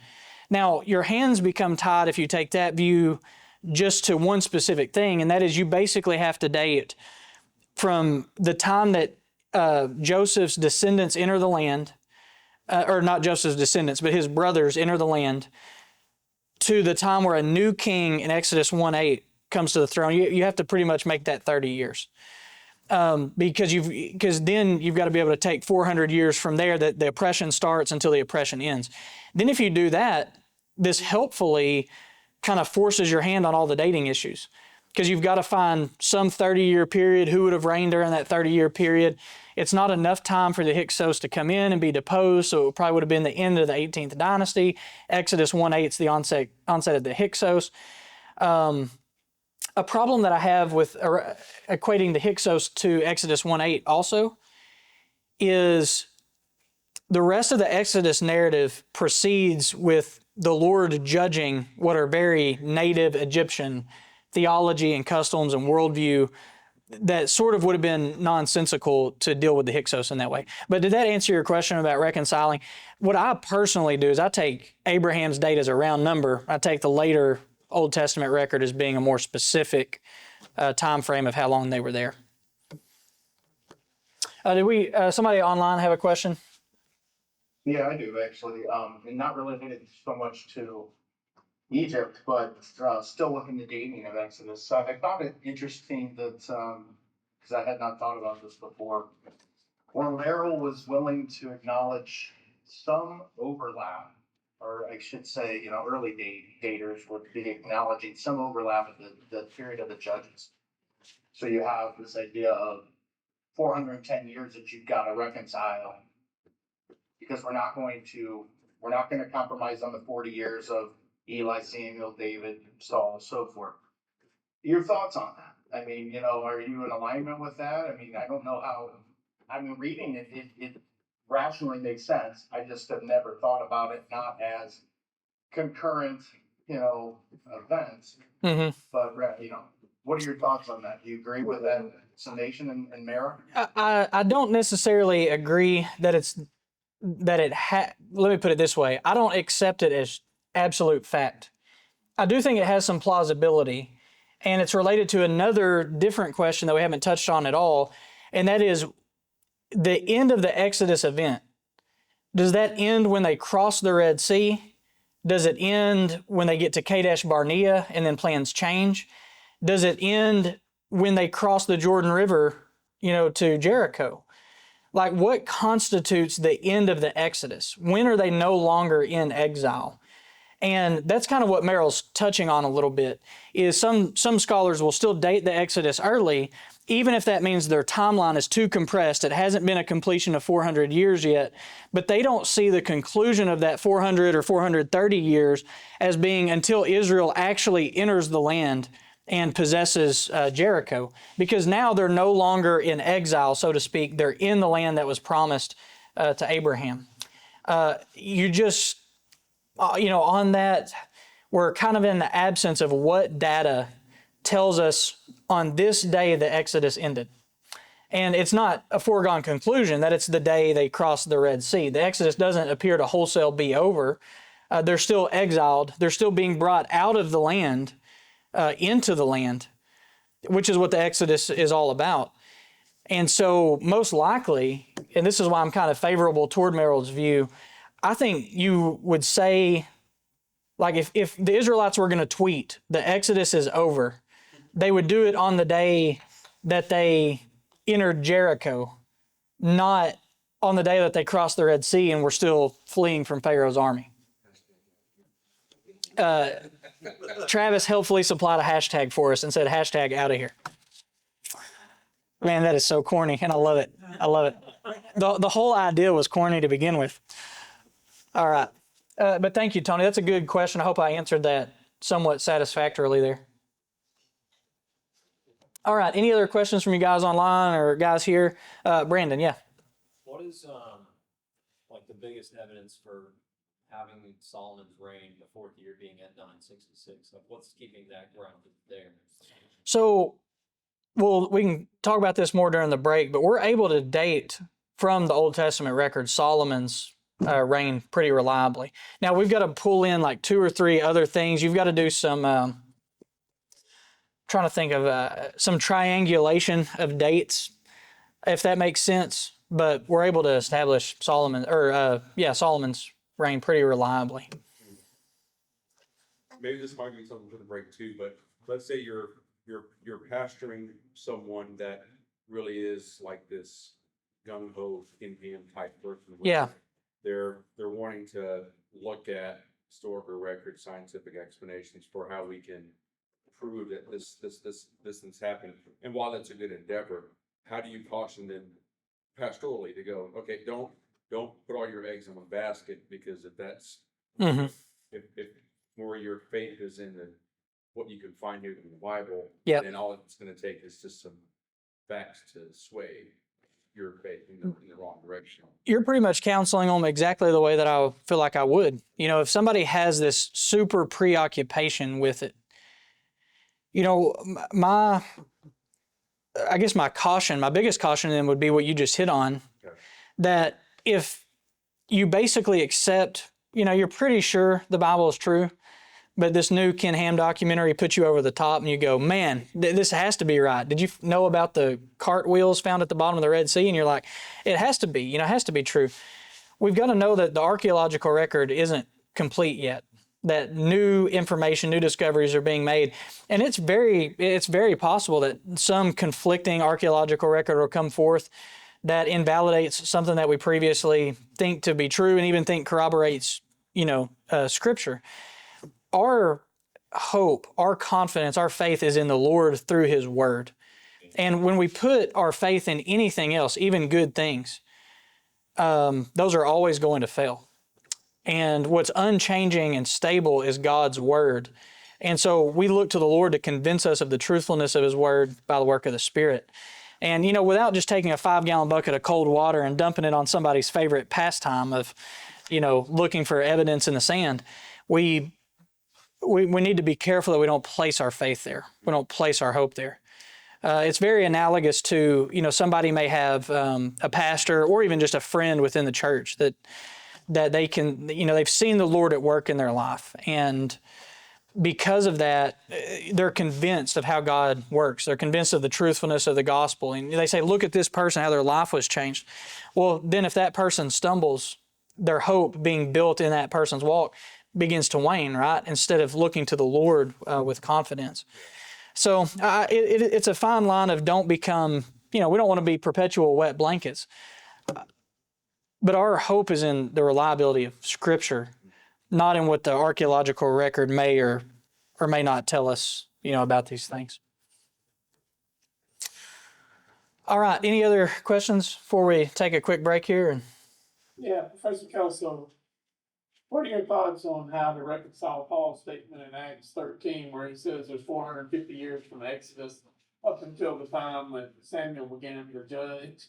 Now, your hands become tied if you take that view just to one specific thing, and that is you basically have to date from the time that Joseph's descendants enter the land, or not Joseph's descendants, but his brothers enter the land, to the time where a new king in Exodus 1:8 comes to the throne. You have to pretty much make that 30 years. Because then you've got to be able to take 400 years from there that the oppression starts until the oppression ends. Then if you do that, this helpfully kind of forces your hand on all the dating issues, because you've got to find some 30-year period, who would have reigned during that 30-year period. It's not enough time for the Hyksos to come in and be deposed, so it probably would have been the end of the 18th dynasty. Exodus 1:8 is the onset of the Hyksos. A problem that I have with equating the Hyksos to Exodus 1:8 also is the rest of the Exodus narrative proceeds with the Lord judging what are very native Egyptian theology and customs and worldview that sort of would have been nonsensical to deal with the Hyksos in that way. But did that answer your question about reconciling? What I personally do is I take Abraham's date as a round number. I take the later Old Testament record as being a more specific time frame of how long they were there. Did somebody online have a question? Yeah, I do actually, and not related so much to Egypt, but still looking at the dating of Exodus. So I found it interesting that, because I had not thought about this before, Romero was willing to acknowledge some overlap, or I should say, early daters would be acknowledging some overlap in the period of the judges. So you have this idea of 410 years that you've got to reconcile, because we're not going to We're not gonna compromise on the 40 years of Eli, Samuel, David, Saul, so forth. Your thoughts on that? I mean, are you in alignment with that? I mean, I don't know how, reading it rationally makes sense. I just have never thought about it not as concurrent, events. Mm-hmm. But, what are your thoughts on that? Do you agree with that summation and Mara? I don't necessarily agree that let me put it this way. I don't accept it as absolute fact. I do think it has some plausibility, and it's related to another different question that we haven't touched on at all, and that is the end of the Exodus event. Does that end when they cross the Red Sea? Does it end when they get to Kadesh Barnea and then plans change? Does it end when they cross the Jordan River, to Jericho? Like, what constitutes the end of the Exodus? When are they no longer in exile? And that's kind of what Merrill's touching on a little bit, is some scholars will still date the Exodus early, even if that means their timeline is too compressed. It hasn't been a completion of 400 years yet, but they don't see the conclusion of that 400 or 430 years as being until Israel actually enters the land and possesses Jericho, because now they're no longer in exile, so to speak. They're in the land that was promised to Abraham. On that, we're kind of in the absence of what data tells us on this day the Exodus ended. And it's not a foregone conclusion that it's the day they crossed the Red Sea. The Exodus doesn't appear to wholesale be over. They're still exiled. They're still being brought out of the land into the land, which is what the Exodus is all about. And so most likely, and this is why I'm kind of favorable toward Merrill's view, I think you would say, like, if the Israelites were going to tweet, the Exodus is over, they would do it on the day that they entered Jericho, not on the day that they crossed the Red Sea and were still fleeing from Pharaoh's army. Travis helpfully supplied a hashtag for us and said, hashtag out of here. Man, that is so corny, and I love it. I love it. The whole idea was corny to begin with. All right. But thank you, Tony. That's a good question. I hope I answered that somewhat satisfactorily there. All right. Any other questions from you guys online or guys here? Brandon, yeah. What is like the biggest evidence for having Solomon's reign, the fourth year being at 966? Like, what's keeping that grounded there? So, well, we can talk about this more during the break, but we're able to date from the Old Testament record Solomon's reign pretty reliably. Now, we've got to pull in like 2 or 3 other things. You've got to do some, trying to think of some triangulation of dates, if that makes sense. But we're able to establish Solomon's reign pretty reliably. Maybe this might be something for the break too, but let's say you're pastoring someone that really is like this gung ho in hand type person. Yeah. They're wanting to look at historical records, scientific explanations for how we can prove that this thing's happened. And while that's a good endeavor, how do you caution them pastorally to go, okay, don't put all your eggs in one basket, because if that's if more your faith is in what you can find here in the Bible, then all it's going to take is just some facts to sway your faith in the wrong direction. You're pretty much counseling them exactly the way that I feel like I would. If somebody has this super preoccupation with it, my biggest caution then would be what you just hit on, that if you basically accept, you're pretty sure the Bible is true, but this new Ken Ham documentary puts you over the top and you go, man, this has to be right. Did you know about the cartwheels found at the bottom of the Red Sea? And you're like, it has to be, it has to be true. We've got to know that the archaeological record isn't complete yet, that new information, new discoveries are being made. And it's very possible that some conflicting archaeological record will come forth that invalidates something that we previously think to be true and even think corroborates, Scripture. Our hope, our confidence, our faith is in the Lord through His Word. And when we put our faith in anything else, even good things, those are always going to fail. And what's unchanging and stable is God's Word. And so we look to the Lord to convince us of the truthfulness of His Word by the work of the Spirit. And, without just taking a 5-gallon bucket of cold water and dumping it on somebody's favorite pastime of, looking for evidence in the sand, we need to be careful that we don't place our faith there. We don't place our hope there. It's very analogous to, somebody may have a pastor or even just a friend within the church that they can, they've seen the Lord at work in their life. And because of that, they're convinced of how God works. They're convinced of the truthfulness of the gospel. And they say, look at this person, how their life was changed. Well, then if that person stumbles, their hope being built in that person's walk begins to wane, right? Instead of looking to the Lord with confidence. So it's a fine line of don't become, we don't want to be perpetual wet blankets. But our hope is in the reliability of Scripture, not in what the archaeological record may or may not tell us, about these things. All right. Any other questions before we take a quick break here? Yeah, Professor Kelso, what are your thoughts on how to reconcile Paul's statement in Acts 13, where he says there's 450 years from Exodus up until the time that Samuel began to judge?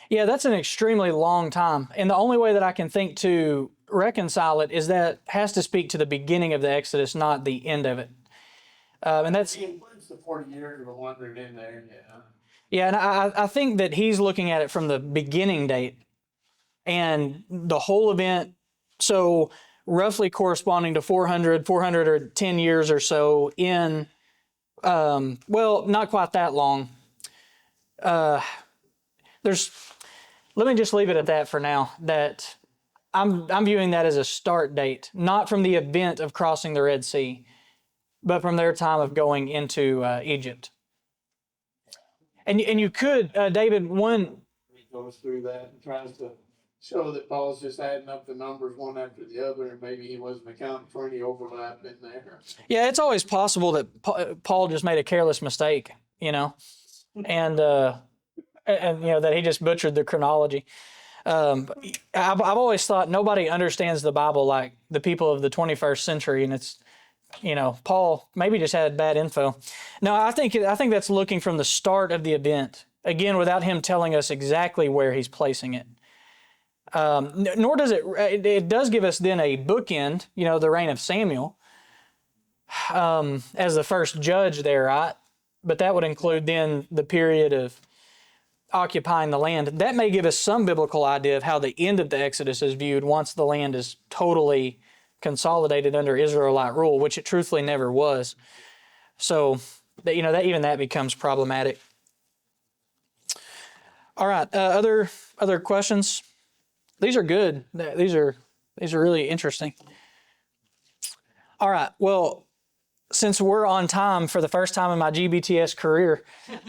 Yeah, that's an extremely long time. And the only way that I can think to reconcile it is that it has to speak to the beginning of the Exodus, not the end of it. And that's... He includes the 40 years we're wondering in there, yeah. Yeah, and I think that he's looking at it from the beginning date and the whole event, so roughly corresponding to 410 years or so in, not quite that long. Let me just leave it at that for now, that I'm viewing that as a start date, not from the event of crossing the Red Sea, but from their time of going into Egypt. And you could, David, He goes through that and tries to show that Paul's just adding up the numbers one after the other, and maybe he wasn't accounting for any overlap in there. Yeah, it's always possible that Paul just made a careless mistake, and that he just butchered the chronology. I've always thought nobody understands the Bible like the people of the 21st century, and it's, Paul maybe just had bad info. No, I think that's looking from the start of the event, again, without him telling us exactly where he's placing it. Nor does it does give us then a bookend, the reign of Samuel, as the first judge there, right? But that would include then the period of occupying the land. That may give us some biblical idea of how the end of the Exodus is viewed once the land is totally consolidated under Israelite rule, which it truthfully never was. So, that becomes problematic. All right, other questions? These are good. These are really interesting. All right. Well, since we're on time for the first time in my GBTS career,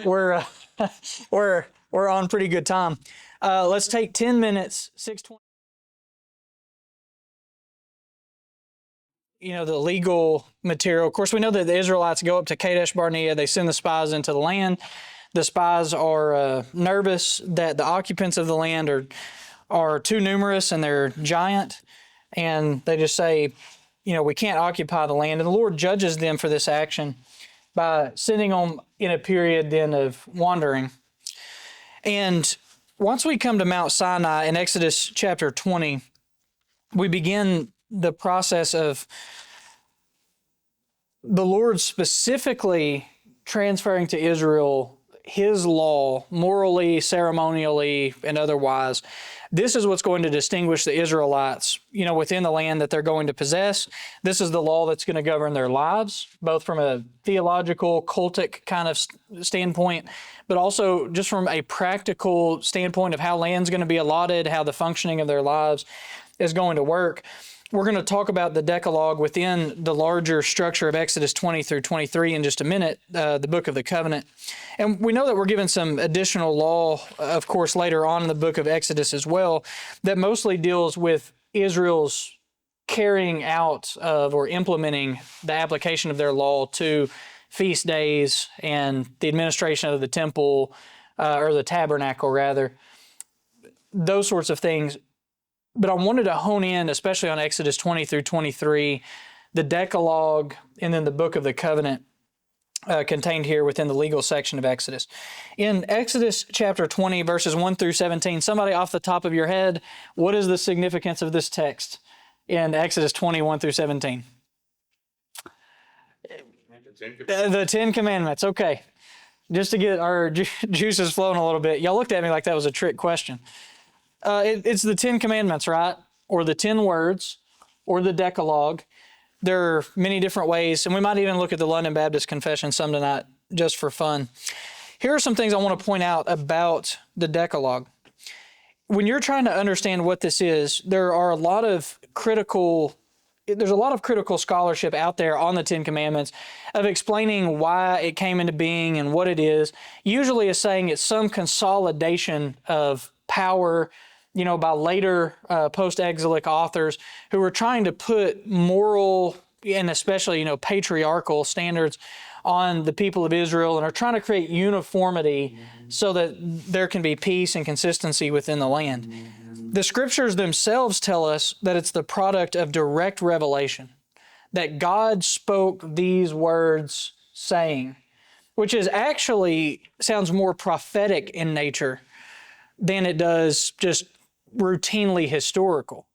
we're on pretty good time. Let's take 10 minutes. 6:20. The legal material. Of course, we know that the Israelites go up to Kadesh Barnea. They send the spies into the land. The spies are nervous that the occupants of the land are too numerous and they're giant, and they just say, we can't occupy the land. And the Lord judges them for this action by sending them in a period then of wandering. And once we come to Mount Sinai in Exodus chapter 20, we begin the process of the Lord specifically transferring to Israel His law, morally, ceremonially, and otherwise. This is what's going to distinguish the Israelites, within the land that they're going to possess. This is the law that's going to govern their lives, both from a theological, cultic kind of standpoint, but also just from a practical standpoint of how land's going to be allotted, how the functioning of their lives is going to work. We're going to talk about the Decalogue within the larger structure of Exodus 20 through 23 in just a minute, the book of the covenant. And we know that we're given some additional law, of course, later on in the book of Exodus as well, that mostly deals with Israel's carrying out of or implementing the application of their law to feast days and the administration of the temple, or the tabernacle rather, those sorts of things. but I wanted to hone in, especially on Exodus 20 through 23, the Decalogue, and then the Book of the Covenant contained here within the legal section of Exodus. In Exodus chapter 20, verses 1 through 17, somebody off the top of your head, what is the significance of this text in Exodus 21 through 17? The Ten Commandments. Okay. Just to get our juices flowing a little bit. Y'all looked at me like that was a trick question. It's the Ten Commandments, right? Or the 10 words, or the Decalogue. There are many different ways, and we might even look at the London Baptist Confession some tonight, just for fun. Here are some things I want to point out about the Decalogue. When you're trying to understand what this is, there's a lot of critical scholarship out there on the Ten Commandments of explaining why it came into being and what it is, usually is saying it's some consolidation of power, by later post-exilic authors who were trying to put moral and especially, patriarchal standards on the people of Israel and are trying to create uniformity so that there can be peace and consistency within the land. The scriptures themselves tell us that it's the product of direct revelation, that God spoke these words saying, which is actually sounds more prophetic in nature than it does just routinely historical.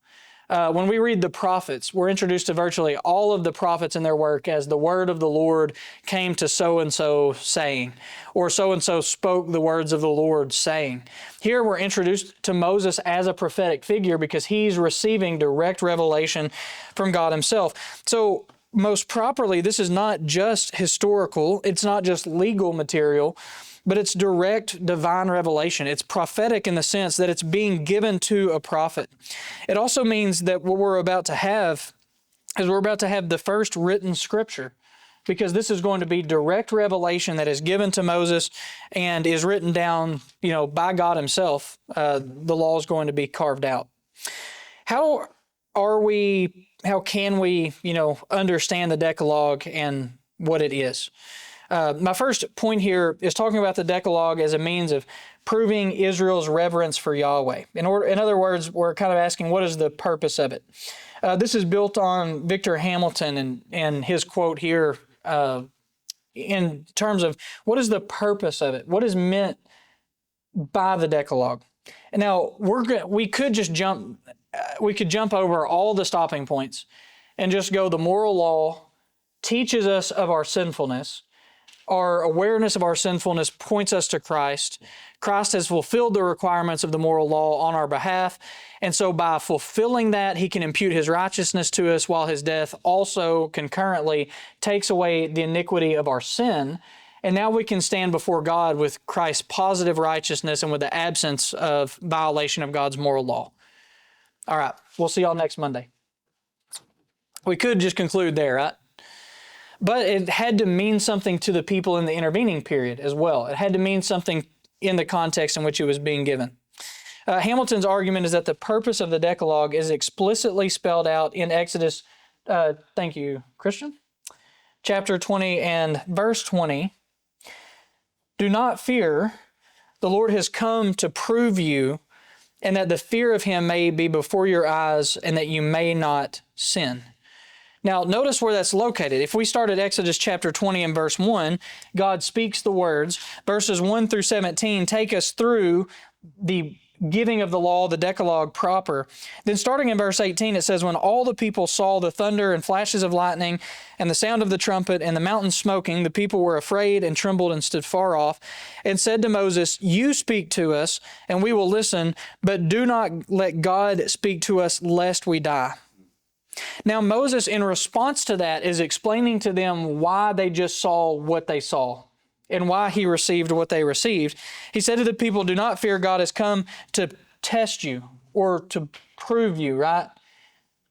When we read the prophets, we're introduced to virtually all of the prophets in their work as the word of the Lord came to so-and-so saying, or so-and-so spoke the words of the Lord saying. Here we're introduced to Moses as a prophetic figure because he's receiving direct revelation from God himself. So most properly, this is not just historical, it's not just legal material, but it's direct divine revelation. It's prophetic in the sense that it's being given to a prophet. It also means that what we're about to have is we're about to have the first written scripture, because this is going to be direct revelation that is given to Moses and is written down, by God himself. The law is going to be carved out. How can we, understand the Decalogue and what it is? My first point here is talking about the Decalogue as a means of proving Israel's reverence for Yahweh. In other words, we're kind of asking, what is the purpose of it? This is built on Victor Hamilton and his quote here in terms of what is the purpose of it? What is meant by the Decalogue? And now we could jump over all the stopping points and just go, the moral law teaches us of our sinfulness. Our awareness of our sinfulness points us to Christ. Christ has fulfilled the requirements of the moral law on our behalf. And so by fulfilling that, he can impute his righteousness to us, while his death also concurrently takes away the iniquity of our sin. And now we can stand before God with Christ's positive righteousness and with the absence of violation of God's moral law. All right, we'll see y'all next Monday. We could just conclude there, right? But it had to mean something to the people in the intervening period as well. It had to mean something in the context in which it was being given. Hamilton's argument is that the purpose of the Decalogue is explicitly spelled out in Exodus, thank you, Christian, chapter 20 and verse 20. Do not fear, the Lord has come to prove you, and that the fear of him may be before your eyes, and that you may not sin. Now, notice where that's located. If we start at Exodus chapter 20 and verse 1, God speaks the words. Verses 1 through 17 take us through the giving of the law, the Decalogue proper. Then starting in verse 18, it says, when all the people saw the thunder and flashes of lightning and the sound of the trumpet and the mountain smoking, the people were afraid and trembled and stood far off and said to Moses, you speak to us and we will listen, but do not let God speak to us lest we die. Now, Moses, in response to that, is explaining to them why they just saw what they saw and why he received what they received. He said to the people, do not fear, God has come to test you or to prove you, right?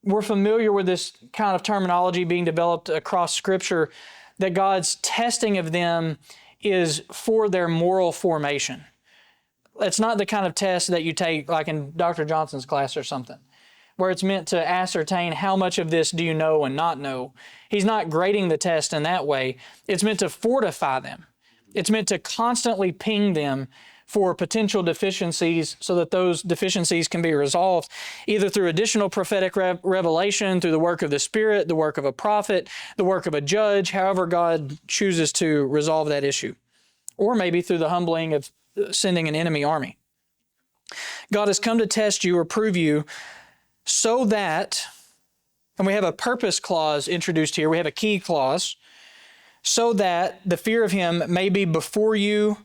We're familiar with this kind of terminology being developed across Scripture, that God's testing of them is for their moral formation. It's not the kind of test that you take like in Dr. Johnson's class or something, where it's meant to ascertain how much of this do you know and not know. He's not grading the test in that way. It's meant to fortify them. It's meant to constantly ping them for potential deficiencies so that those deficiencies can be resolved either through additional prophetic revelation, through the work of the Spirit, the work of a prophet, the work of a judge, however God chooses to resolve that issue, or maybe through the humbling of sending an enemy army. God has come to test you or prove you so that, and we have a purpose clause introduced here, we have a key clause, so that the fear of Him may be before you,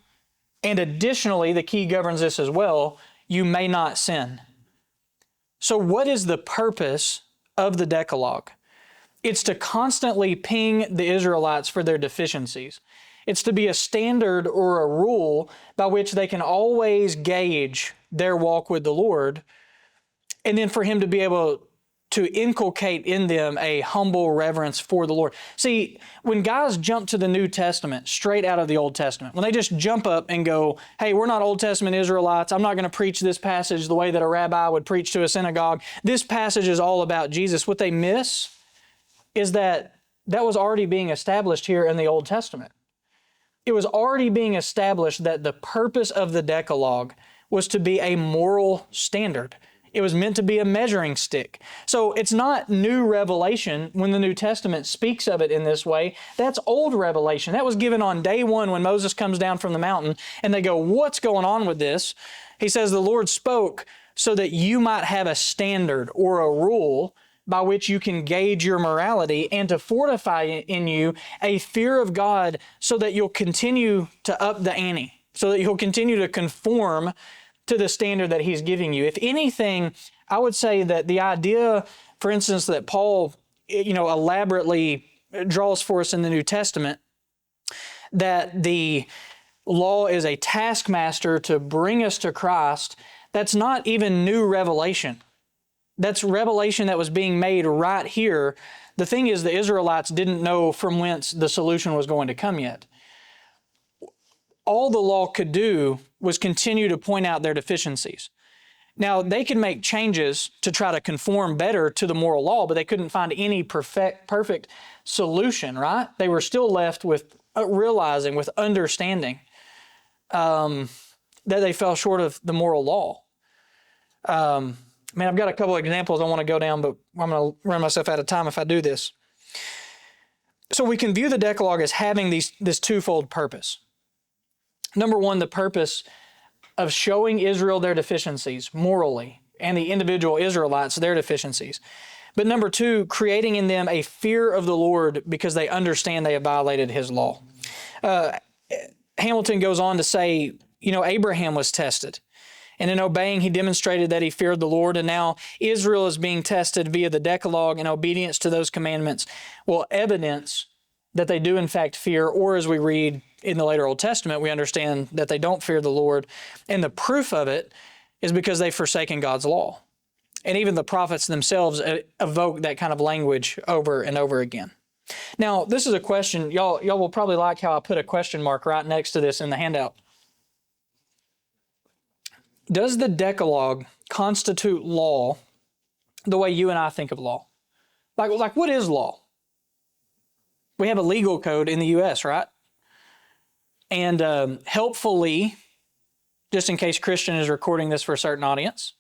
and additionally, the key governs this as well, you may not sin. So what is the purpose of the Decalogue? It's to constantly ping the Israelites for their deficiencies. It's to be a standard or a rule by which they can always gauge their walk with the Lord, and then for Him to be able to inculcate in them a humble reverence for the Lord. See, when guys jump to the New Testament straight out of the Old Testament, when they just jump up and go, hey, we're not Old Testament Israelites, I'm not going to preach this passage the way that a rabbi would preach to a synagogue. This passage is all about Jesus. What they miss is that was already being established here in the Old Testament. It was already being established that the purpose of the Decalogue was to be a moral standard. It was meant to be a measuring stick. So it's not new revelation when the New Testament speaks of it in this way. That's old revelation. That was given on day one when Moses comes down from the mountain and they go, what's going on with this? He says, the Lord spoke so that you might have a standard or a rule by which you can gauge your morality and to fortify in you a fear of God so that you'll continue to up the ante, so that you'll continue to conform to the standard that He's giving you. If anything, I would say that the idea, for instance, that Paul, elaborately draws for us in the New Testament, that the law is a taskmaster to bring us to Christ, that's not even new revelation. That's revelation that was being made right here. The thing is, the Israelites didn't know from whence the solution was going to come yet. All the law could do was continue to point out their deficiencies. Now, they could make changes to try to conform better to the moral law, but they couldn't find any perfect solution, right? They were still left with realizing, with understanding that they fell short of the moral law. I've got a couple of examples I want to go down, but I'm going to run myself out of time if I do this. So we can view the Decalogue as having this twofold purpose. Number one, the purpose of showing Israel their deficiencies morally and the individual Israelites their deficiencies. But number two, creating in them a fear of the Lord because they understand they have violated His law. Hamilton goes on to say, Abraham was tested. And in obeying, he demonstrated that he feared the Lord. And now Israel is being tested via the Decalogue, and obedience to those commandments will evidence that they do in fact fear, or as we read in the later Old Testament, we understand that they don't fear the Lord. And the proof of it is because they've forsaken God's law. And even the prophets themselves evoke that kind of language over and over again. Now, this is a question. Y'all will probably like how I put a question mark right next to this in the handout. Does the Decalogue constitute law the way you and I think of law? Like what is law? We have a legal code in the U.S., right? And helpfully, just in case Christian is recording this for a certain audience,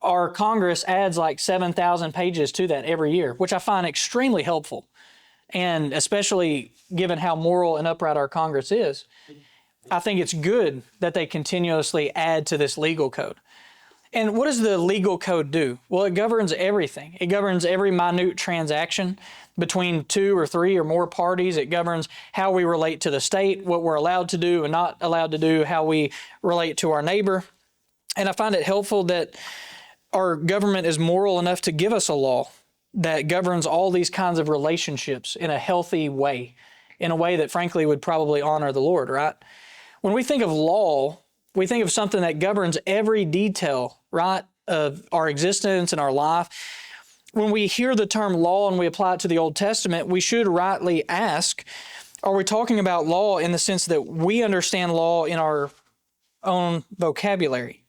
our Congress adds like 7,000 pages to that every year, which I find extremely helpful. And especially given how moral and upright our Congress is, I think it's good that they continuously add to this legal code. And what does the legal code do? Well, it governs everything. It governs every minute transaction between two or three or more parties. It governs how we relate to the state, what we're allowed to do and not allowed to do, how we relate to our neighbor. And I find it helpful that our government is moral enough to give us a law that governs all these kinds of relationships in a healthy way, in a way that frankly would probably honor the Lord, right? When we think of law, we think of something that governs every detail, right, of our existence and our life. When we hear the term law and we apply it to the Old Testament, we should rightly ask, are we talking about law in the sense that we understand law in our own vocabulary?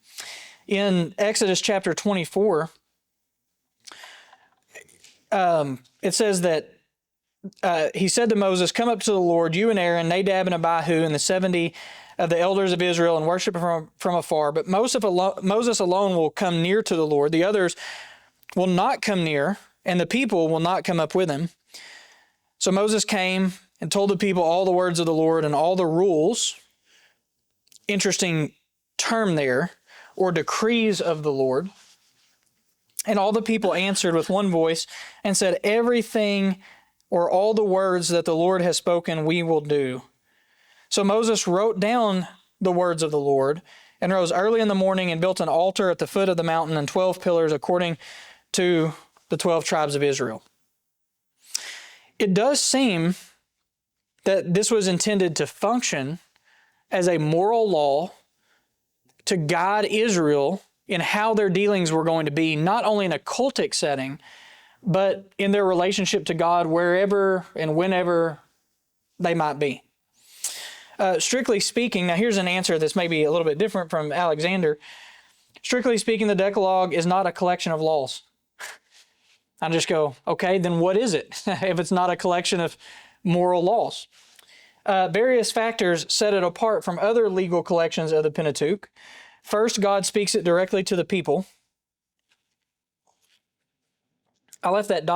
In Exodus chapter 24, it says that he said to Moses, "Come up to the Lord, you and Aaron, Nadab and Abihu, and the 70 of the elders of Israel, and worship from afar. But Moses alone will come near to the Lord. The others will not come near, and the people will not come up with him." So Moses came and told the people all the words of the Lord and all the rules. Interesting term there, or decrees of the Lord. And all the people answered with one voice and said, "Everything or all the words that the Lord has spoken, we will do." So Moses wrote down the words of the Lord and rose early in the morning and built an altar at the foot of the mountain and 12 pillars according to the 12 tribes of Israel. It does seem that this was intended to function as a moral law to guide Israel in how their dealings were going to be, not only in a cultic setting, but in their relationship to God wherever and whenever they might be. Strictly speaking, now here's an answer that's maybe a little bit different from Alexander. Strictly speaking, the Decalogue is not a collection of laws. I just go, okay, then what is it if it's not a collection of moral laws? Various factors set it apart from other legal collections of the Pentateuch. First, God speaks it directly to the people. I left that ...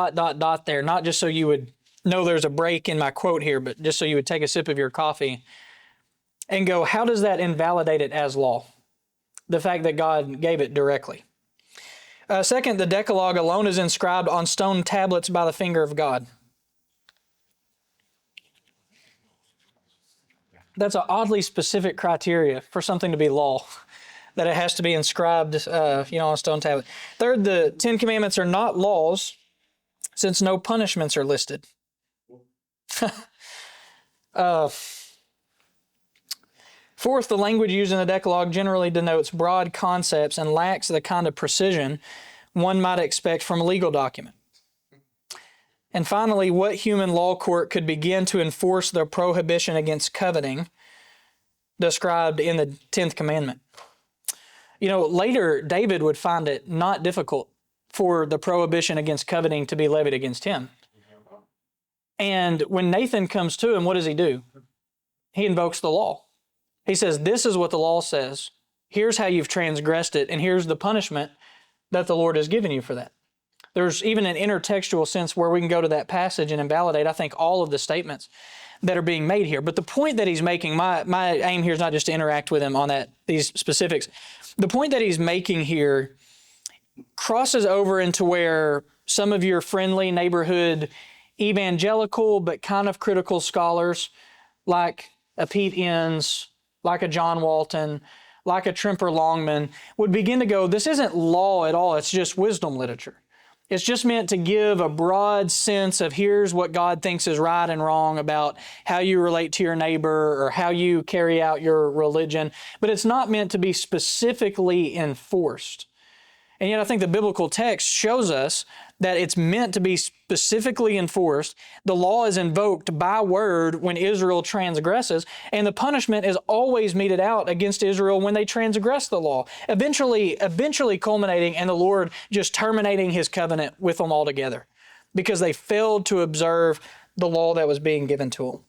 there, not just so you would know there's a break in my quote here, but just so you would take a sip of your coffee and go, how does that invalidate it as law? The fact that God gave it directly. Second, the Decalogue alone is inscribed on stone tablets by the finger of God. That's an oddly specific criteria for something to be law, that it has to be inscribed on a stone tablet. Third, the 10 Commandments are not laws, since no punishments are listed. Fourth, the language used in the Decalogue generally denotes broad concepts and lacks the kind of precision one might expect from a legal document. And finally, what human law court could begin to enforce the prohibition against coveting described in the 10th commandment? Later, David would find it not difficult for the prohibition against coveting to be levied against him. And when Nathan comes to him, what does he do? He invokes the law. He says, this is what the law says. Here's how you've transgressed it, and here's the punishment that the Lord has given you for that. There's even an intertextual sense where we can go to that passage and invalidate, I think, all of the statements that are being made here. But the point that he's making, my aim here is not just to interact with him on these specifics. The point that he's making here crosses over into where some of your friendly neighborhood evangelical but kind of critical scholars like a Pete Enns, like a John Walton, like a Tremper Longman would begin to go, this isn't law at all, it's just wisdom literature. It's just meant to give a broad sense of here's what God thinks is right and wrong about how you relate to your neighbor or how you carry out your religion, but it's not meant to be specifically enforced. And yet I think the biblical text shows us that it's meant to be specifically enforced. The law is invoked by word when Israel transgresses, and the punishment is always meted out against Israel when they transgress the law, eventually culminating in the Lord just terminating his covenant with them altogether because they failed to observe the law that was being given to them.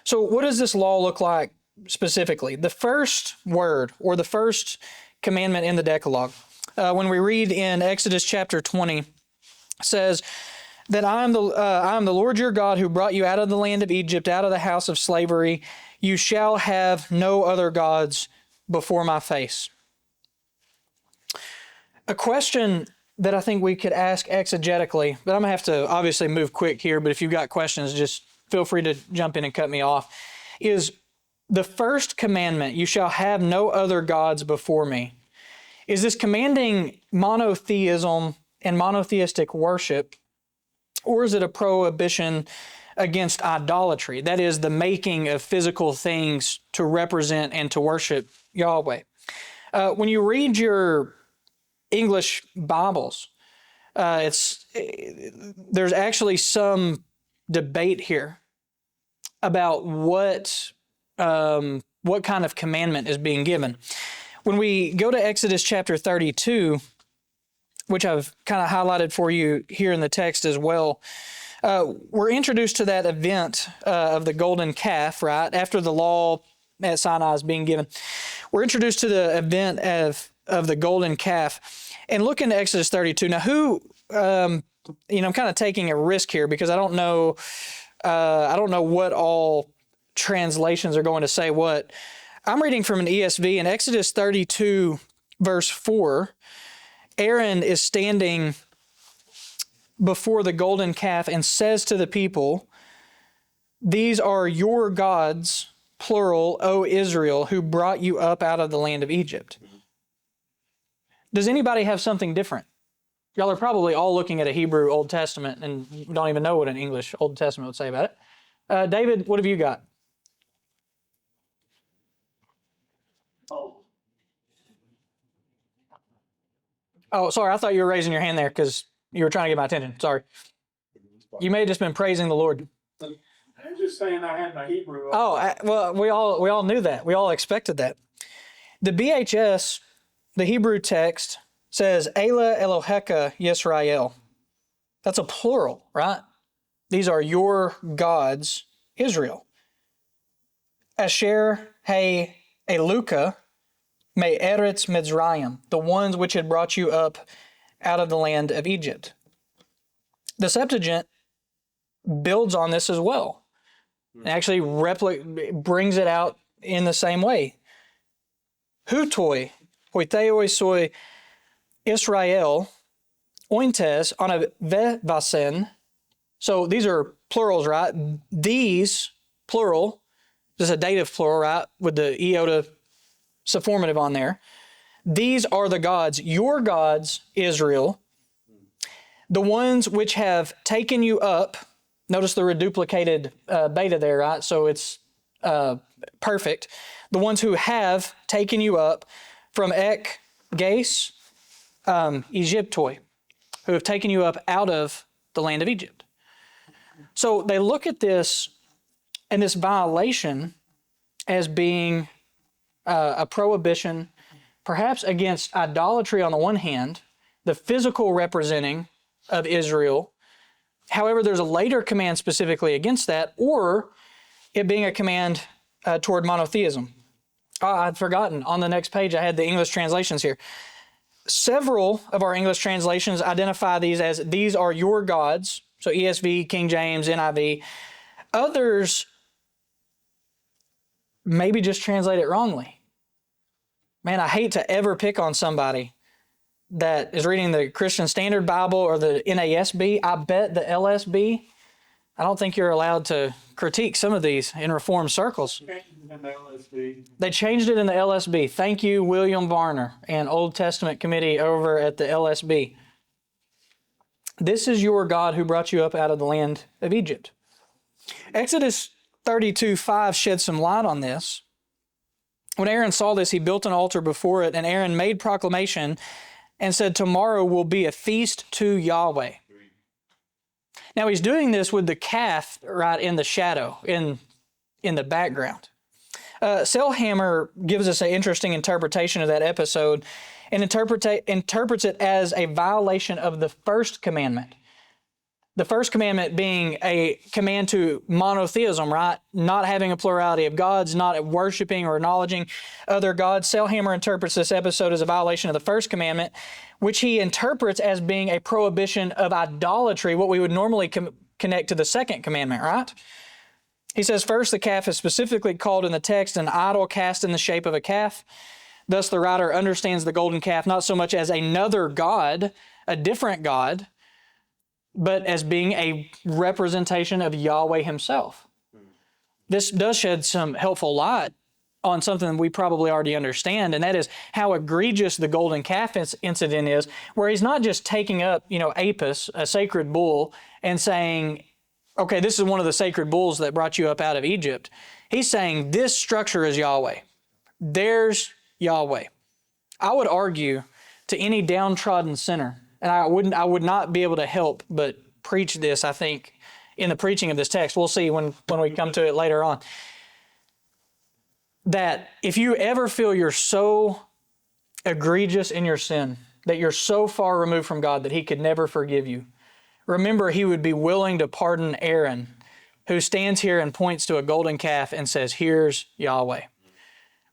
So what does this law look like specifically? The first word or the first commandment in the Decalogue, when we read in Exodus chapter 20, says that I am the Lord your God who brought you out of the land of Egypt, out of the house of slavery. You shall have no other gods before my face. A question that I think we could ask exegetically, but I'm going to have to obviously move quick here, but if you've got questions, just feel free to jump in and cut me off, is the first commandment, you shall have no other gods before me. Is this commanding monotheism and monotheistic worship, or is it a prohibition against idolatry? That is, the making of physical things to represent and to worship Yahweh. When you read your English Bibles, there's actually some debate here about what kind of commandment is being given. When we go to Exodus chapter 32, which I've kind of highlighted for you here in the text as well, we're introduced to that event of the golden calf, right? After the law at Sinai is being given. We're introduced to the event of the golden calf. And look into Exodus 32. Now, I'm kind of taking a risk here because I don't know what all translations are going to say what. I'm reading from an ESV in Exodus 32, verse 4. Aaron is standing before the golden calf and says to the people, "These are your gods, plural, O Israel, who brought you up out of the land of Egypt." Does anybody have something different? Y'all are probably all looking at a Hebrew Old Testament and don't even know what an English Old Testament would say about it. David, what have you got? Oh, sorry. I thought you were raising your hand there because you were trying to get my attention. Sorry. You may have just been praising the Lord. I'm just saying I had my Hebrew. Well, we all knew that. We all expected that. The BHS, the Hebrew text, says Ela Elohecha Yisrael. That's a plural, right? These are your gods, Israel. Asher He Eluka Me Eretz Mitzrayim, the ones which had brought you up out of the land of Egypt. The Septuagint builds on this as well. It actually brings it out in the same way. Hutoi, hoitheoi soi Israel, ointes anavevasen. So these are plurals, right? These, plural, this is a dative plural, right? With the iota subformative on there. These are the gods, your gods, Israel, the ones which have taken you up. Notice the reduplicated beta there, right? So it's perfect. The ones who have taken you up from Ek, Gase, Egyptoi, who have taken you up out of the land of Egypt. So they look at this and this violation as being a prohibition, perhaps against idolatry on the one hand, the physical representing of Israel. However, there's a later command specifically against that, or it being a command toward monotheism. I'd forgotten. On the next page, I had the English translations here. Several of our English translations identify these as these are your gods. So ESV, King James, NIV. Others maybe just translate it wrongly. Man, I hate to ever pick on somebody that is reading the Christian Standard Bible or the NASB. I bet the LSB, I don't think you're allowed to critique some of these in Reformed circles. They changed it in the LSB. Thank you, William Varner and Old Testament Committee over at the LSB. This is your God who brought you up out of the land of Egypt. Exodus 32:5 sheds some light on this. When Aaron saw this, he built an altar before it, and Aaron made proclamation and said, "Tomorrow will be a feast to Yahweh." Now he's doing this with the calf right in the shadow, in the background. Selhammer gives us an interesting interpretation of that episode and interprets it as a violation of the first commandment. The first commandment being a command to monotheism, right? Not having a plurality of gods, not worshiping or acknowledging other gods. Selhammer interprets this episode as a violation of the first commandment, which he interprets as being a prohibition of idolatry, what we would normally connect to the second commandment, right? He says, first, the calf is specifically called in the text an idol cast in the shape of a calf. Thus, the writer understands the golden calf not so much as another god, a different god, but as being a representation of Yahweh himself. This does shed some helpful light on something we probably already understand, and that is how egregious the golden calf incident is, where he's not just taking up, Apis, a sacred bull, and saying, okay, this is one of the sacred bulls that brought you up out of Egypt. He's saying this structure is Yahweh. There's Yahweh. I would argue to any downtrodden sinner, and I would not be able to help but preach this, I think, in the preaching of this text. We'll see when we come to it later on. That if you ever feel you're so egregious in your sin, that you're so far removed from God that He could never forgive you, remember he would be willing to pardon Aaron, who stands here and points to a golden calf and says, here's Yahweh.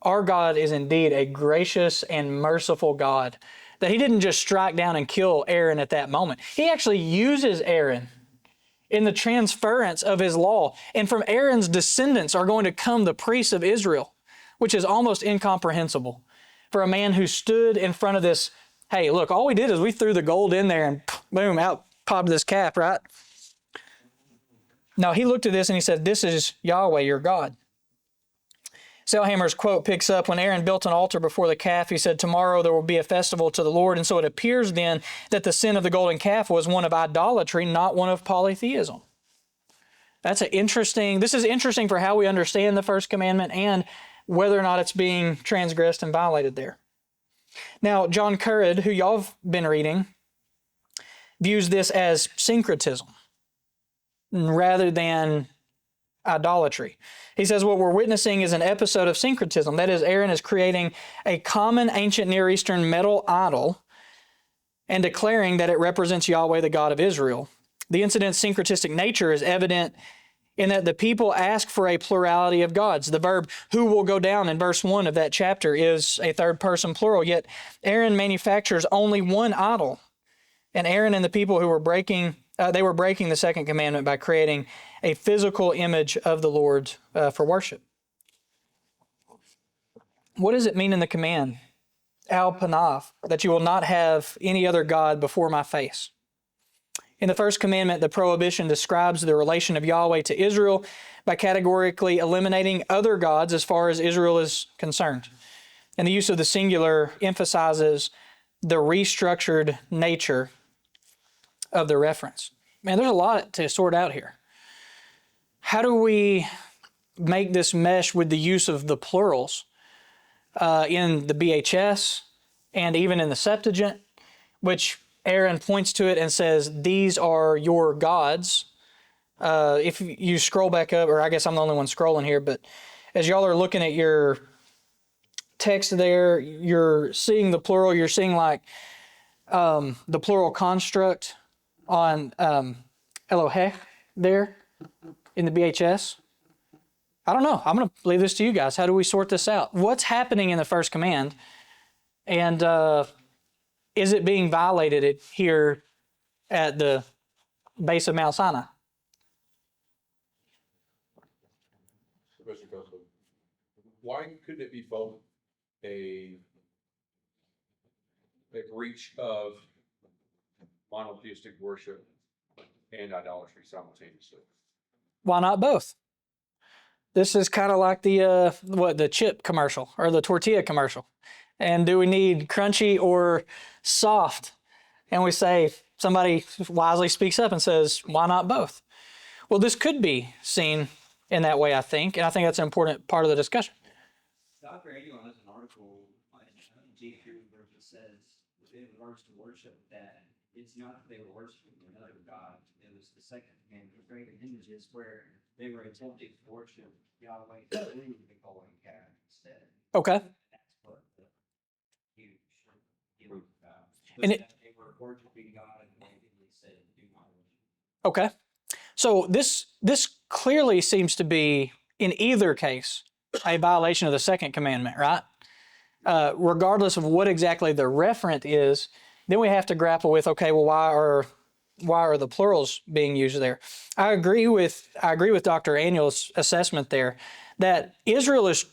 Our God is indeed a gracious and merciful God, that he didn't just strike down and kill Aaron at that moment. He actually uses Aaron in the transference of his law. And from Aaron's descendants are going to come the priests of Israel, which is almost incomprehensible for a man who stood in front of this. Hey, look, all we did is we threw the gold in there and boom, out popped this calf, right? No, he looked at this and he said, this is Yahweh, your God. Selhammer's quote picks up, when Aaron built an altar before the calf, he said, tomorrow there will be a festival to the Lord. And so it appears then that the sin of the golden calf was one of idolatry, not one of polytheism. This is interesting for how we understand the first commandment and whether or not it's being transgressed and violated there. Now, John Currid, who y'all have been reading, views this as syncretism rather than idolatry. He says what we're witnessing is an episode of syncretism. That is, Aaron is creating a common ancient Near Eastern metal idol and declaring that it represents Yahweh, the God of Israel. The incident's syncretistic nature is evident in that the people ask for a plurality of gods. The verb who will go down in verse 1 of that chapter is a third person plural, yet Aaron manufactures only one idol. And Aaron and the people who were breaking the second commandment by creating a physical image of the Lord for worship. What does it mean in the command, al panaf, that you will not have any other God before my face? In the first commandment, the prohibition describes the relation of Yahweh to Israel by categorically eliminating other gods as far as Israel is concerned. And the use of the singular emphasizes the restructured nature of the reference. Man, there's a lot to sort out here. How do we make this mesh with the use of the plurals in the BHS and even in the Septuagint, which Aaron points to it and says, these are your gods. If you scroll back up, or I guess I'm the only one scrolling here, but as y'all are looking at your text there, you're seeing the plural, you're seeing like the plural construct on Eloheh there in the BHS. I don't know. I'm going to leave this to you guys. How do we sort this out? What's happening in the first command? And is it being violated here at the base of Mount Sinai? Professor Kelso, why couldn't it be both a breach of monotheistic worship and idolatry simultaneously? Why not both? This is kind of like the chip commercial or the tortilla commercial. And do we need crunchy or soft? And we say, somebody wisely speaks up and says, why not both? Well, this could be seen in that way, I think. And I think that's an important part of the discussion. Dr. Aguilar has an article on G3 where he says, in regards to worship, that it's not that they were worshiping another God. It was the second commandment of graven images where they were attempting to worship Yahweh through the golden calf instead. Okay. That's what the huge And it, they were worshiping God and they said, do not worship. okay. So this clearly seems to be, in either case, a violation of the second commandment, right? Regardless of what exactly the referent is, then we have to grapple with, okay, well, why are the plurals being used there? I agree with Dr. Annual's assessment there that Israel is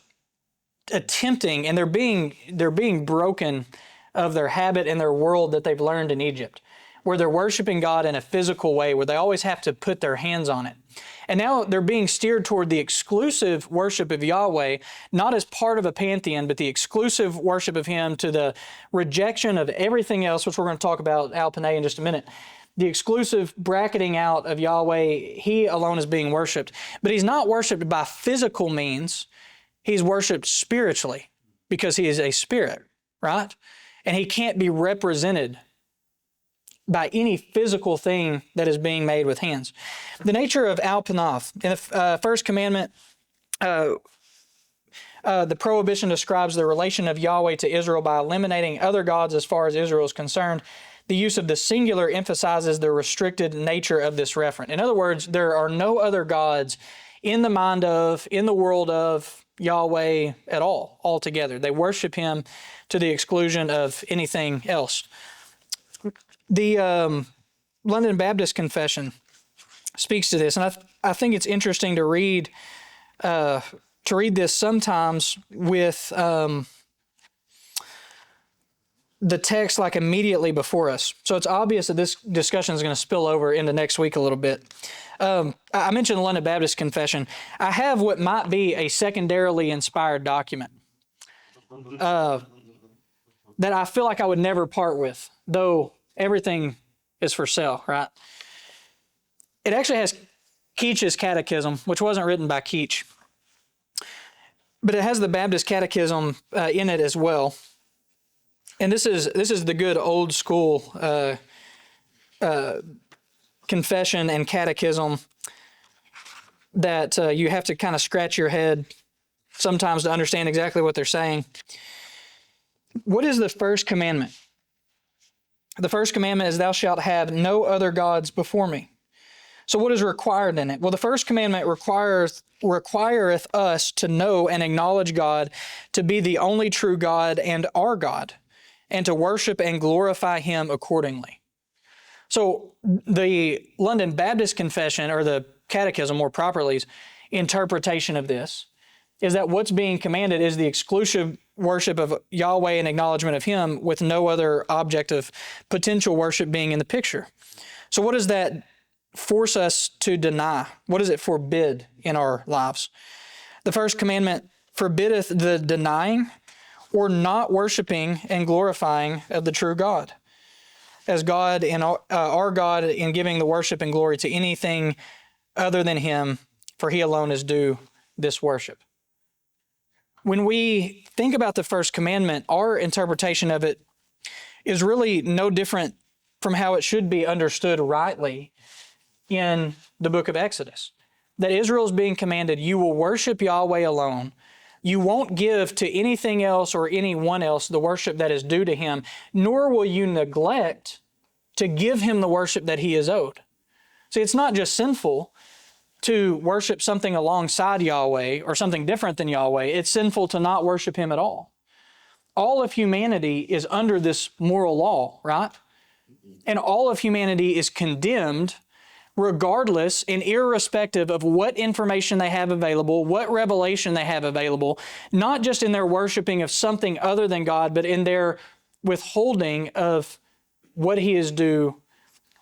attempting, and they're being broken of their habit and their world that they've learned in Egypt, where they're worshiping God in a physical way, where they always have to put their hands on it. And now they're being steered toward the exclusive worship of Yahweh, not as part of a pantheon, but the exclusive worship of Him, to the rejection of everything else, which we're going to talk about Al Panay in just a minute. The exclusive bracketing out of Yahweh, He alone is being worshiped. But He's not worshiped by physical means. He's worshiped spiritually because He is a spirit, right? And He can't be represented by any physical thing that is being made with hands. The nature of al panaf. In the first commandment, the prohibition describes the relation of Yahweh to Israel by eliminating other gods as far as Israel is concerned. the use of the singular emphasizes the restricted nature of this referent. In other words, there are no other gods in the mind of, in the world of Yahweh at all, altogether. They worship him to the exclusion of anything else. The London Baptist Confession speaks to this, and I think it's interesting to read this sometimes with the text like immediately before us. So it's obvious that this discussion is going to spill over into next week a little bit. I mentioned the London Baptist Confession. I have what might be a secondarily inspired document that I feel like I would never part with, though everything is for sale, right? It actually has Keach's Catechism, which wasn't written by Keach, but it has the Baptist Catechism in it as well. And this is the good old school confession and catechism that you have to kind of scratch your head sometimes to understand exactly what they're saying. What is the first commandment? The first commandment is, thou shalt have no other gods before me. So what is required in it? Well, the first commandment requireth us to know and acknowledge God to be the only true God and our God, and to worship and glorify him accordingly. So the London Baptist Confession, or the Catechism more properly's interpretation of this, is that what's being commanded is the exclusive worship of Yahweh and acknowledgement of him, with no other object of potential worship being in the picture. So what does that force us to deny? What does it forbid in our lives? The first commandment forbiddeth the denying or not worshiping and glorifying of the true God, as God and our God, in giving the worship and glory to anything other than him, for he alone is due this worship. When we think about the first commandment, our interpretation of it is really no different from how it should be understood rightly in the book of Exodus. That Israel is being commanded, you will worship Yahweh alone. You won't give to anything else or anyone else the worship that is due to him, nor will you neglect to give him the worship that he is owed. See, it's not just sinful to worship something alongside Yahweh or something different than Yahweh. It's sinful to not worship him at all. All of humanity is under this moral law, right? And all of humanity is condemned regardless and irrespective of what information they have available, what revelation they have available, not just in their worshiping of something other than God, but in their withholding of what he is due.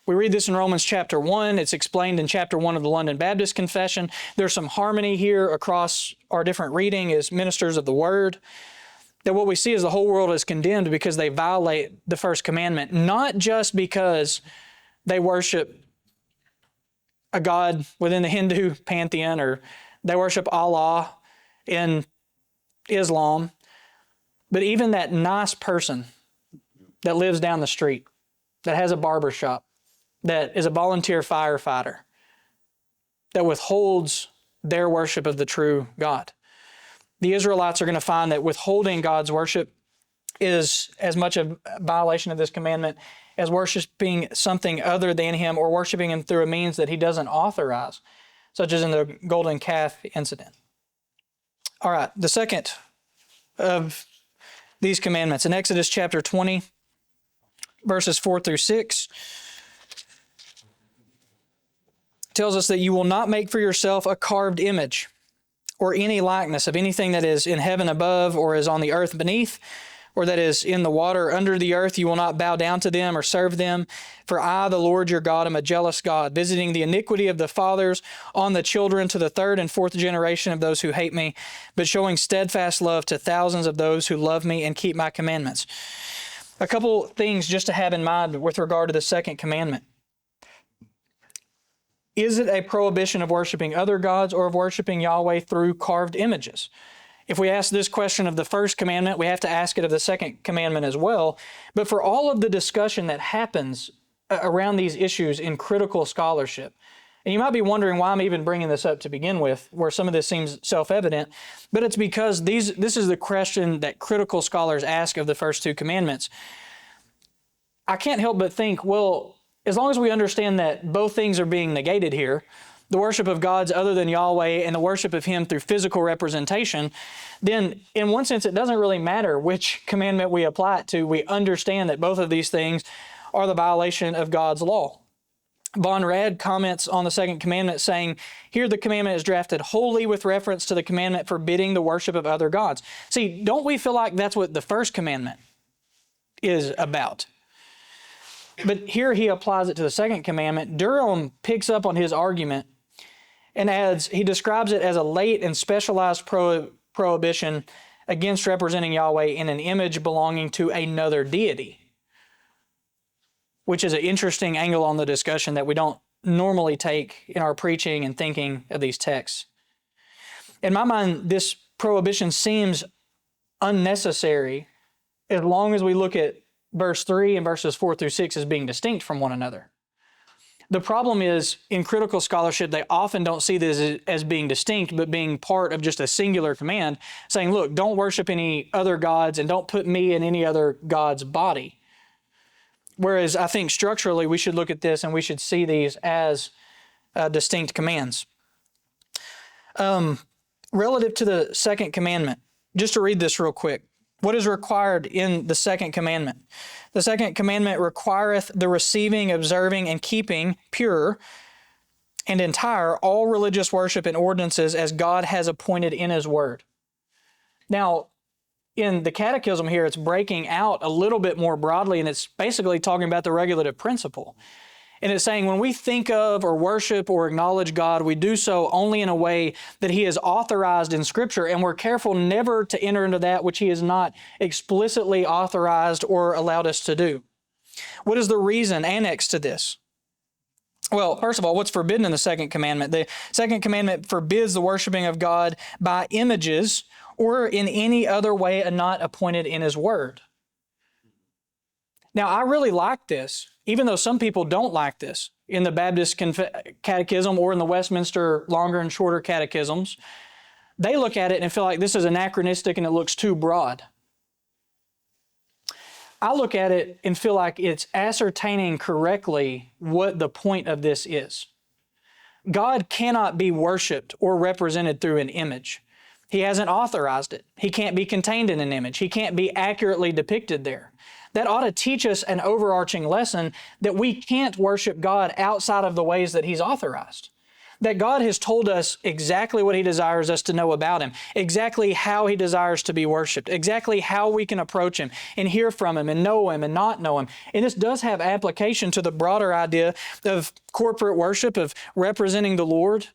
We read this in Romans chapter 1. It's explained in chapter 1 of the London Baptist Confession. There's some harmony here across our different reading as ministers of the Word. That what we see is the whole world is condemned because they violate the first commandment, not just because they worship a god within the Hindu pantheon, or they worship Allah in Islam, but even that nice person that lives down the street, that has a barber shop, that is a volunteer firefighter, that withholds their worship of the true God. The Israelites are going to find that withholding God's worship is as much a violation of this commandment as worshiping something other than him, or worshiping him through a means that he doesn't authorize, such as in the golden calf incident. All right, the second of these commandments in Exodus chapter 20, verses 4 through 6, tells us that you will not make for yourself a carved image or any likeness of anything that is in heaven above, or is on the earth beneath, or that is in the water under the earth. You will not bow down to them or serve them. For I, the Lord your God, am a jealous God, visiting the iniquity of the fathers on the children to the third and fourth generation of those who hate me, but showing steadfast love to thousands of those who love me and keep my commandments. A couple things just to have in mind with regard to the second commandment. Is it a prohibition of worshiping other gods or of worshiping Yahweh through carved images? If we ask this question of the first commandment, we have to ask it of the second commandment as well. But for all of the discussion that happens around these issues in critical scholarship, and you might be wondering why I'm even bringing this up to begin with, where some of this seems self-evident, but it's because this is the question that critical scholars ask of the first two commandments. I can't help but think, well, as long as we understand that both things are being negated here, the worship of gods other than Yahweh and the worship of Him through physical representation, then in one sense it doesn't really matter which commandment we apply it to. We understand that both of these things are the violation of God's law. Von Rad comments on the second commandment saying, here the commandment is drafted wholly with reference to the commandment forbidding the worship of other gods. See, don't we feel like that's what the first commandment is about? But here he applies it to the second commandment. Durham picks up on his argument and adds, he describes it as a late and specialized prohibition against representing Yahweh in an image belonging to another deity, which is an interesting angle on the discussion that we don't normally take in our preaching and thinking of these texts. In my mind, this prohibition seems unnecessary as long as we look at verse 3 and verses 4 through 6 as being distinct from one another. The problem is, in critical scholarship, they often don't see this as being distinct, but being part of just a singular command, saying, look, don't worship any other gods and don't put me in any other god's body. Whereas I think structurally we should look at this and we should see these as distinct commands. Relative to the second commandment, just to read this real quick. What is required in the second commandment? The second commandment requireth the receiving, observing, and keeping pure and entire all religious worship and ordinances as God has appointed in His Word. Now, in the catechism here, it's breaking out a little bit more broadly, and it's basically talking about the regulative principle. And it's saying when we think of or worship or acknowledge God, we do so only in a way that He is authorized in Scripture, and we're careful never to enter into that which He has not explicitly authorized or allowed us to do. What is the reason annexed to this? Well, first of all, what's forbidden in the second commandment? The second commandment forbids the worshiping of God by images or in any other way not appointed in His Word. Now, I really like this, even though some people don't like this in the Baptist Catechism or in the Westminster longer and shorter catechisms. They look at it and feel like this is anachronistic and it looks too broad. I look at it and feel like it's ascertaining correctly what the point of this is. God cannot be worshiped or represented through an image. He hasn't authorized it. He can't be contained in an image. He can't be accurately depicted there. That ought to teach us an overarching lesson that we can't worship God outside of the ways that He's authorized. That God has told us exactly what He desires us to know about Him, exactly how He desires to be worshiped, exactly how we can approach Him and hear from Him and know Him and not know Him. And this does have application to the broader idea of corporate worship, of representing the Lord,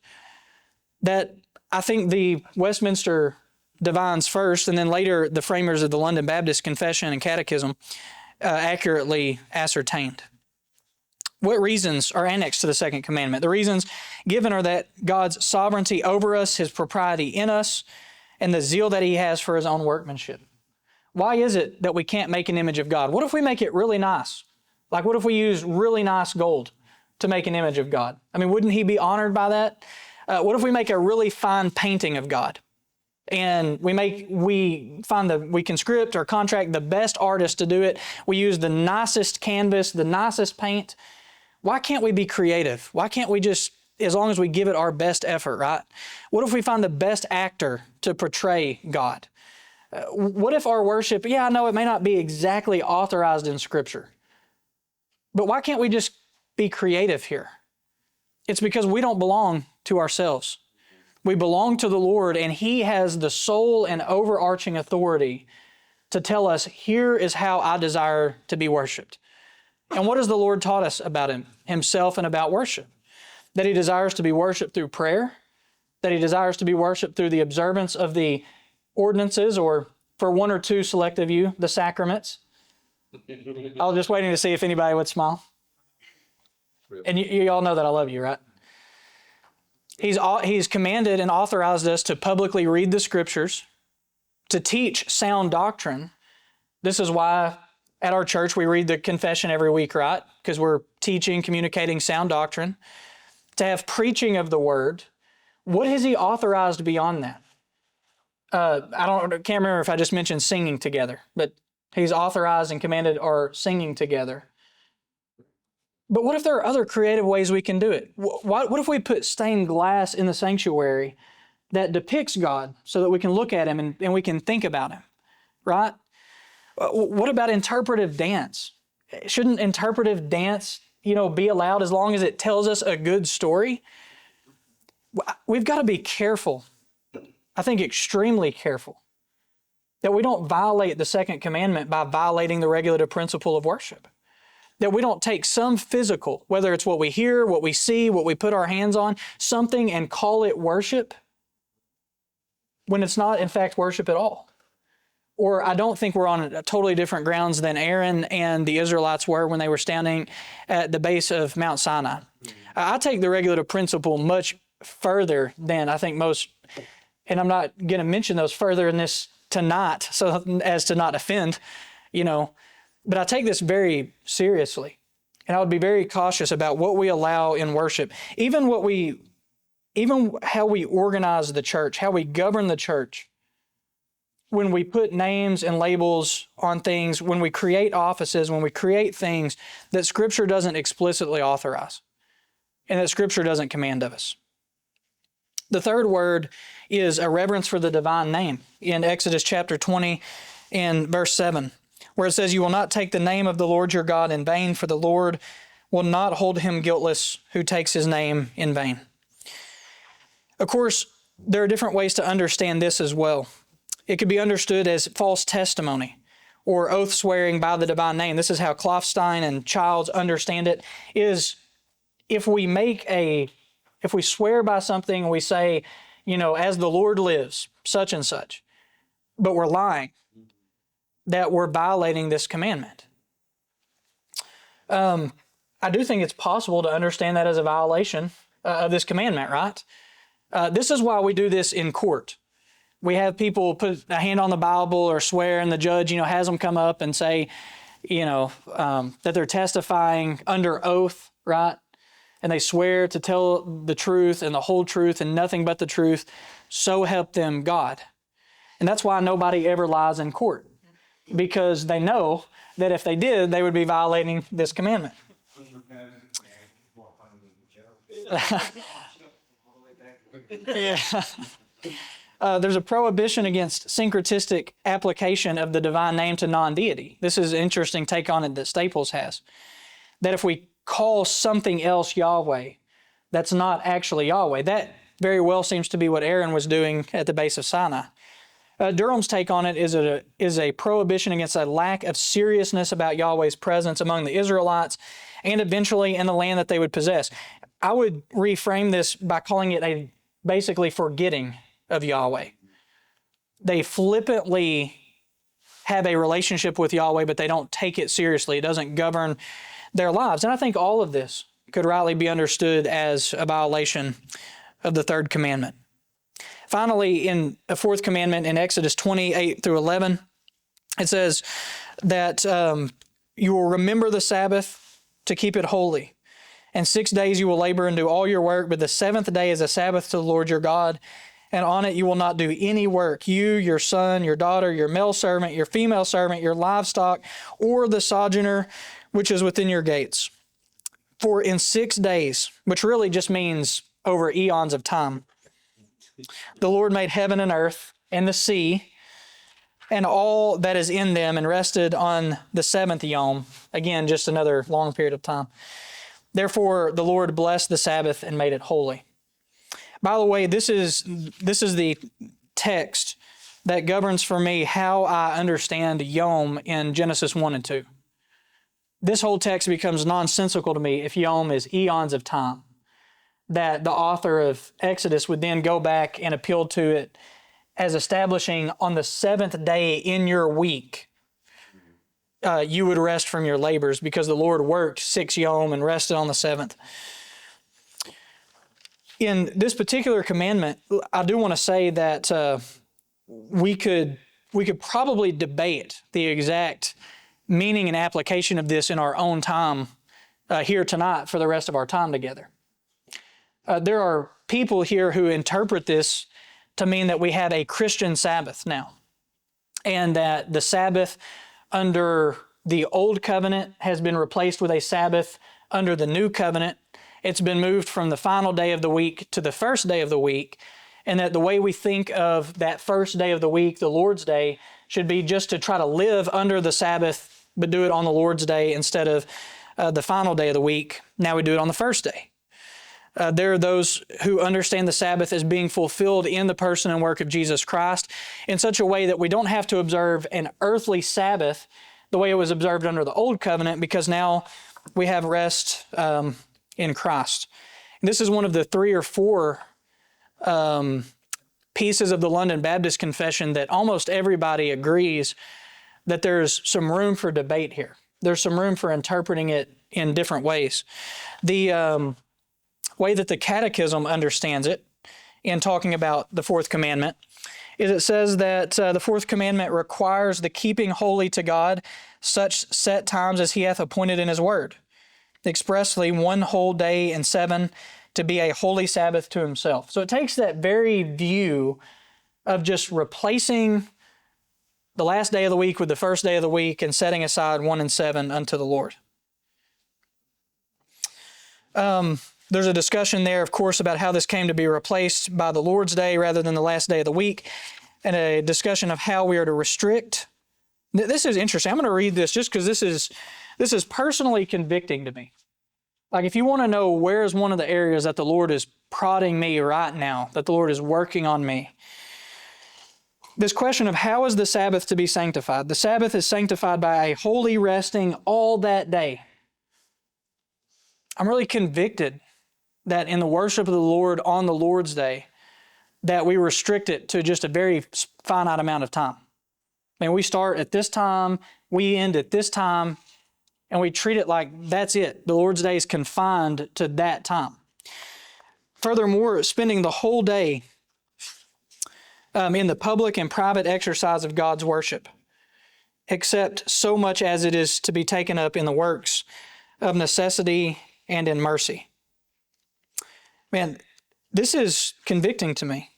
that I think the Westminster divines first, and then later the framers of the London Baptist Confession and Catechism accurately ascertained. What reasons are annexed to the second commandment? The reasons given are that God's sovereignty over us, His propriety in us, and the zeal that He has for His own workmanship. Why is it that we can't make an image of God? What if we make it really nice? Like what if we use really nice gold to make an image of God? I mean, wouldn't He be honored by that? What if we make a really fine painting of God? And we conscript or contract the best artist to do it. We use the nicest canvas, the nicest paint. Why can't we be creative? Why can't we just, as long as we give it our best effort, right? What if we find the best actor to portray God? What if our worship, I know it may not be exactly authorized in Scripture, but why can't we just be creative here? It's because we don't belong to ourselves. We belong to the Lord, and He has the sole and overarching authority to tell us, here is how I desire to be worshiped. And what has the Lord taught us about Himself and about worship? That He desires to be worshiped through prayer, that He desires to be worshiped through the observance of the ordinances, or for one or two select of you, the sacraments. I was just waiting to see if anybody would smile. And you all know that I love you, right? He's commanded and authorized us to publicly read the Scriptures, to teach sound doctrine. This is why at our church we read the confession every week, right? Because we're teaching, communicating sound doctrine. To have preaching of the Word. What has He authorized beyond that? I can't remember if I just mentioned singing together, but He's authorized and commanded our singing together. But what if there are other creative ways we can do it? What if we put stained glass in the sanctuary that depicts God so that we can look at Him and we can think about Him, right? What about interpretive dance? Shouldn't interpretive dance, be allowed as long as it tells us a good story? We've got to be careful, I think extremely careful, that we don't violate the second commandment by violating the regulative principle of worship. That we don't take some physical, whether it's what we hear, what we see, what we put our hands on, something and call it worship when it's not in fact worship at all. Or I don't think we're on a totally different grounds than Aaron and the Israelites were when they were standing at the base of Mount Sinai. I take the regulative principle much further than I think most, and I'm not going to mention those further in this tonight so as to not offend, but I take this very seriously. And I would be very cautious about what we allow in worship, even how we organize the church, how we govern the church. When we put names and labels on things, when we create offices, when we create things that Scripture doesn't explicitly authorize and that Scripture doesn't command of us. The third word is a reverence for the divine name in Exodus chapter 20 and verse 7, where it says, "You will not take the name of the Lord your God in vain, for the Lord will not hold him guiltless who takes his name in vain." Of course, there are different ways to understand this as well. It could be understood as false testimony or oath swearing by the divine name. This is how Klopfstein and Childs understand it, is if we swear by something, we say, as the Lord lives, such and such, but we're lying, that we're violating this commandment. I do think it's possible to understand that as a violation of this commandment, right? This is why we do this in court. We have people put a hand on the Bible or swear, and the judge, has them come up and say, that they're testifying under oath, right? And they swear to tell the truth and the whole truth and nothing but the truth, so help them God. And that's why nobody ever lies in court, because they know that if they did, they would be violating this commandment. Yeah. There's a prohibition against syncretistic application of the divine name to non-deity. This is an interesting take on it that Staples has. That if we call something else Yahweh, that's not actually Yahweh. That very well seems to be what Aaron was doing at the base of Sinai. Durham's take on it is a prohibition against a lack of seriousness about Yahweh's presence among the Israelites and eventually in the land that they would possess. I would reframe this by calling it a basically forgetting of Yahweh. They flippantly have a relationship with Yahweh, but they don't take it seriously. It doesn't govern their lives. And I think all of this could rightly be understood as a violation of the third commandment. Finally, in a fourth commandment in Exodus 28 through 11, it says that you will remember the Sabbath to keep it holy. And 6 days you will labor and do all your work, but the seventh day is a Sabbath to the Lord your God. And on it you will not do any work, you, your son, your daughter, your male servant, your female servant, your livestock, or the sojourner which is within your gates. For in 6 days, which really just means over eons of time, the Lord made heaven and earth and the sea and all that is in them, and rested on the seventh yom. Again, just another long period of time. Therefore, the Lord blessed the Sabbath and made it holy. By the way, this is the text that governs for me how I understand Yom in Genesis 1 and 2. This whole text becomes nonsensical to me if Yom is eons of time. That the author of Exodus would then go back and appeal to it as establishing on the seventh day in your week, you would rest from your labors because the Lord worked 6 Yom and rested on the seventh. In this particular commandment, I do want to say that we could probably debate the exact meaning and application of this in our own time here tonight for the rest of our time together. There are people here who interpret this to mean that we have a Christian Sabbath now, and that the Sabbath under the Old Covenant has been replaced with a Sabbath under the new covenant. It's been moved from the final day of the week to the first day of the week, and that the way we think of that first day of the week, the Lord's Day, should be just to try to live under the Sabbath, but do it on the Lord's Day instead of the final day of the week. Now we do it on the first day. There are those who understand the Sabbath as being fulfilled in the person and work of Jesus Christ in such a way that we don't have to observe an earthly Sabbath the way it was observed under the Old Covenant, because now we have rest in Christ. And this is one of the 3 or 4 pieces of the London Baptist Confession that almost everybody agrees that there's some room for debate here. There's some room for interpreting it in different ways. The way that the Catechism understands it in talking about the fourth commandment is it says that the fourth commandment requires the keeping holy to God such set times as he hath appointed in his word, expressly 1 whole day and 7 to be a holy Sabbath to himself. So it takes that very view of just replacing the last day of the week with the first day of the week and setting aside 1 and 7 unto the Lord. There's a discussion there, of course, about how this came to be replaced by the Lord's Day rather than the last day of the week, and a discussion of how we are to restrict. This is interesting. I'm going to read this just because this is personally convicting to me. Like, if you want to know where is one of the areas that the Lord is prodding me right now, that the Lord is working on me, this question of how is the Sabbath to be sanctified? The Sabbath is sanctified by a holy resting all that day. I'm really convicted that in the worship of the Lord on the Lord's Day, that we restrict it to just a very finite amount of time. I mean, we start at this time, we end at this time, and we treat it like that's it. The Lord's Day is confined to that time. Furthermore, spending the whole day in the public and private exercise of God's worship, except so much as it is to be taken up in the works of necessity and in mercy. Man, this is convicting to me.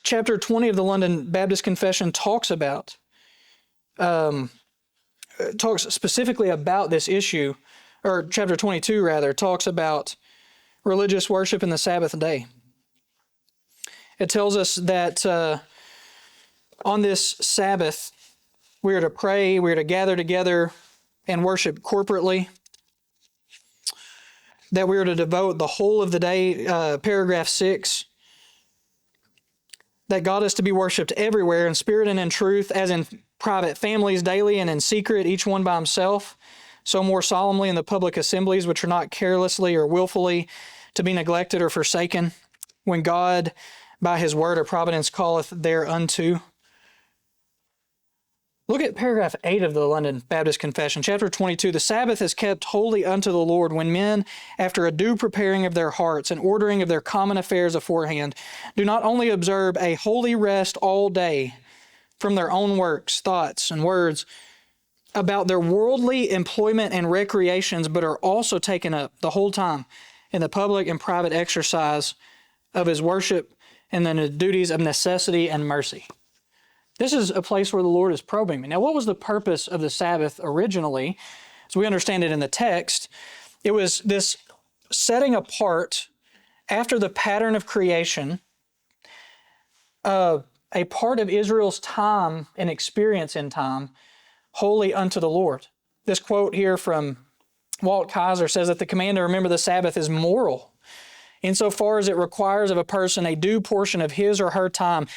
Chapter 20 of the London Baptist Confession talks specifically about this issue, or chapter 22 rather, talks about religious worship in the Sabbath day. It tells us that on this Sabbath, we are to pray, we are to gather together and worship corporately, that we are to devote the whole of the day, paragraph 6, that God is to be worshiped everywhere in spirit and in truth, as in private families daily and in secret, each one by himself, so more solemnly in the public assemblies, which are not carelessly or willfully to be neglected or forsaken, when God by his word or providence calleth thereunto. Look at paragraph 8 of the London Baptist Confession, chapter 22. The Sabbath is kept holy unto the Lord when men, after a due preparing of their hearts and ordering of their common affairs aforehand, do not only observe a holy rest all day from their own works, thoughts, and words about their worldly employment and recreations, but are also taken up the whole time in the public and private exercise of his worship and then the duties of necessity and mercy. This is a place where the Lord is probing me. Now, what was the purpose of the Sabbath originally? As we understand it in the text, it was this setting apart after the pattern of creation, a part of Israel's time and experience in time, holy unto the Lord. This quote here from Walt Kaiser says that the command to remember the Sabbath is moral, insofar as it requires of a person a due portion of his or her time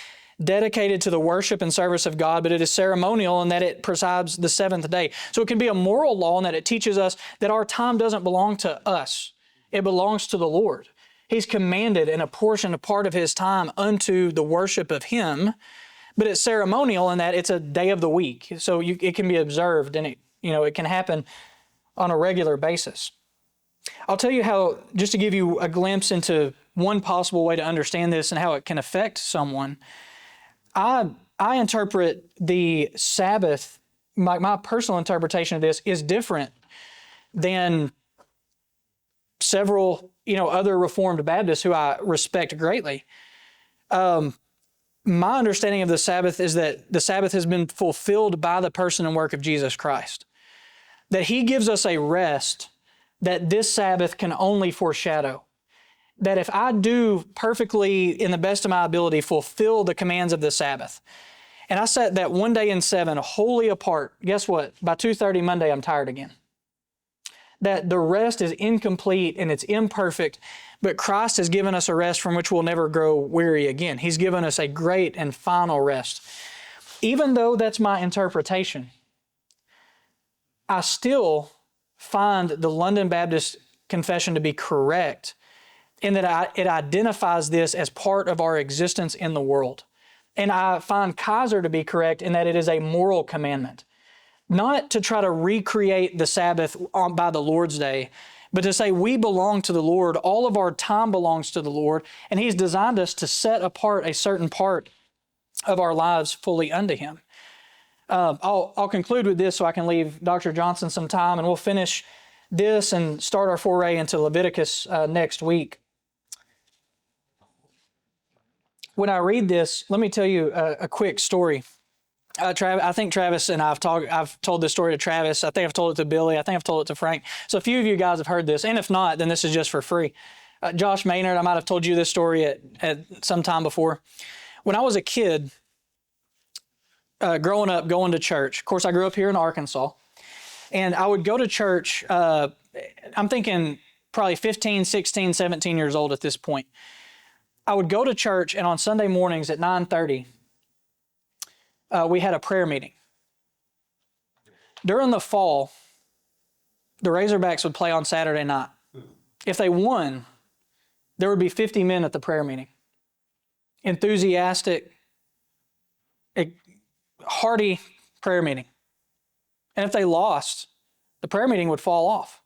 dedicated to the worship and service of God, but it is ceremonial in that it presides the seventh day. So it can be a moral law in that it teaches us that our time doesn't belong to us. It belongs to the Lord. He's commanded and apportioned a part of his time unto the worship of him, but it's ceremonial in that it's a day of the week. So it can be observed and it can happen on a regular basis. I'll tell you how, just to give you a glimpse into one possible way to understand this and how it can affect someone. I interpret the Sabbath, my personal interpretation of this is different than several, other Reformed Baptists who I respect greatly. My understanding of the Sabbath is that the Sabbath has been fulfilled by the person and work of Jesus Christ. that he gives us a rest that this Sabbath can only foreshadow. That if I do perfectly, in the best of my ability, fulfill the commands of the Sabbath, and I set that one day in 7 wholly apart, guess what? By 2:30 Monday, I'm tired again. That the rest is incomplete and it's imperfect, but Christ has given us a rest from which we'll never grow weary again. He's given us a great and final rest. Even though that's my interpretation, I still find the London Baptist Confession to be correct in that it identifies this as part of our existence in the world. And I find Kaiser to be correct in that it is a moral commandment. Not to try to recreate the Sabbath by the Lord's Day, but to say we belong to the Lord, all of our time belongs to the Lord, and He's designed us to set apart a certain part of our lives fully unto Him. I'll conclude with this so I can leave Dr. Johnson some time, and we'll finish this and start our foray into Leviticus next week. When I read this, let me tell you a quick story. I think Travis and I've told this story to Travis. I think I've told it to Billy. I think I've told it to Frank. So a few of you guys have heard this, and if not, then this is just for free. Josh Maynard, I might have told you this story at some time before. When I was a kid, growing up, going to church, of course, I grew up here in Arkansas, and I would go to church, I'm thinking probably 15, 16, 17 years old at this point. I would go to church, and on Sunday mornings at 9:30, we had a prayer meeting. During the fall, the Razorbacks would play on Saturday night. If they won, there would be 50 men at the prayer meeting. Enthusiastic, hearty prayer meeting. And if they lost, the prayer meeting would fall off.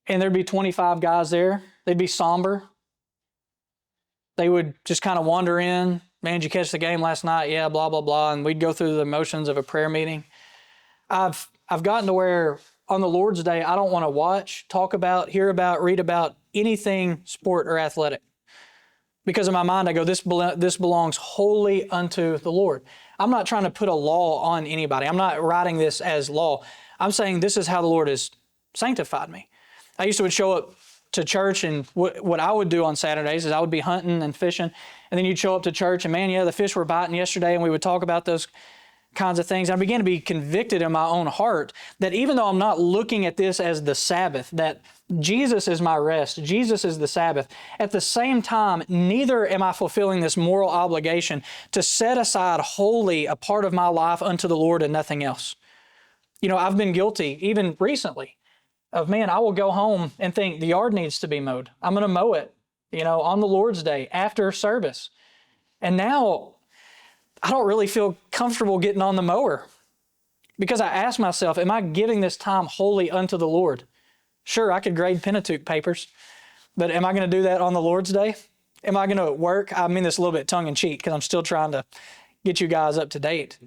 And there'd be 25 guys there. They'd be somber. They would just kind of wander in. Man, did you catch the game last night? Yeah, blah, blah, blah. And we'd go through the motions of a prayer meeting. I've gotten to where on the Lord's Day, I don't want to watch, talk about, hear about, read about anything sport or athletic. Because in my mind, I go, this belongs wholly unto the Lord. I'm not trying to put a law on anybody. I'm not writing this as law. I'm saying this is how the Lord has sanctified me. I used to show up to church, and what I would do on Saturdays is I would be hunting and fishing, and then you'd show up to church, and man, yeah, the fish were biting yesterday, and we would talk about those kinds of things. I began to be convicted in my own heart that even though I'm not looking at this as the Sabbath, that Jesus is my rest, Jesus is the Sabbath, at the same time, neither am I fulfilling this moral obligation to set aside wholly a part of my life unto the Lord and nothing else. You know, I've been guilty, even recently, of, man, I will go home and think the yard needs to be mowed. I'm going to mow it, on the Lord's Day after service. And now I don't really feel comfortable getting on the mower because I ask myself, am I giving this time wholly unto the Lord? Sure, I could grade Pentateuch papers, but am I going to do that on the Lord's Day? Am I going to work? I mean this a little bit tongue in cheek because I'm still trying to get you guys up to date.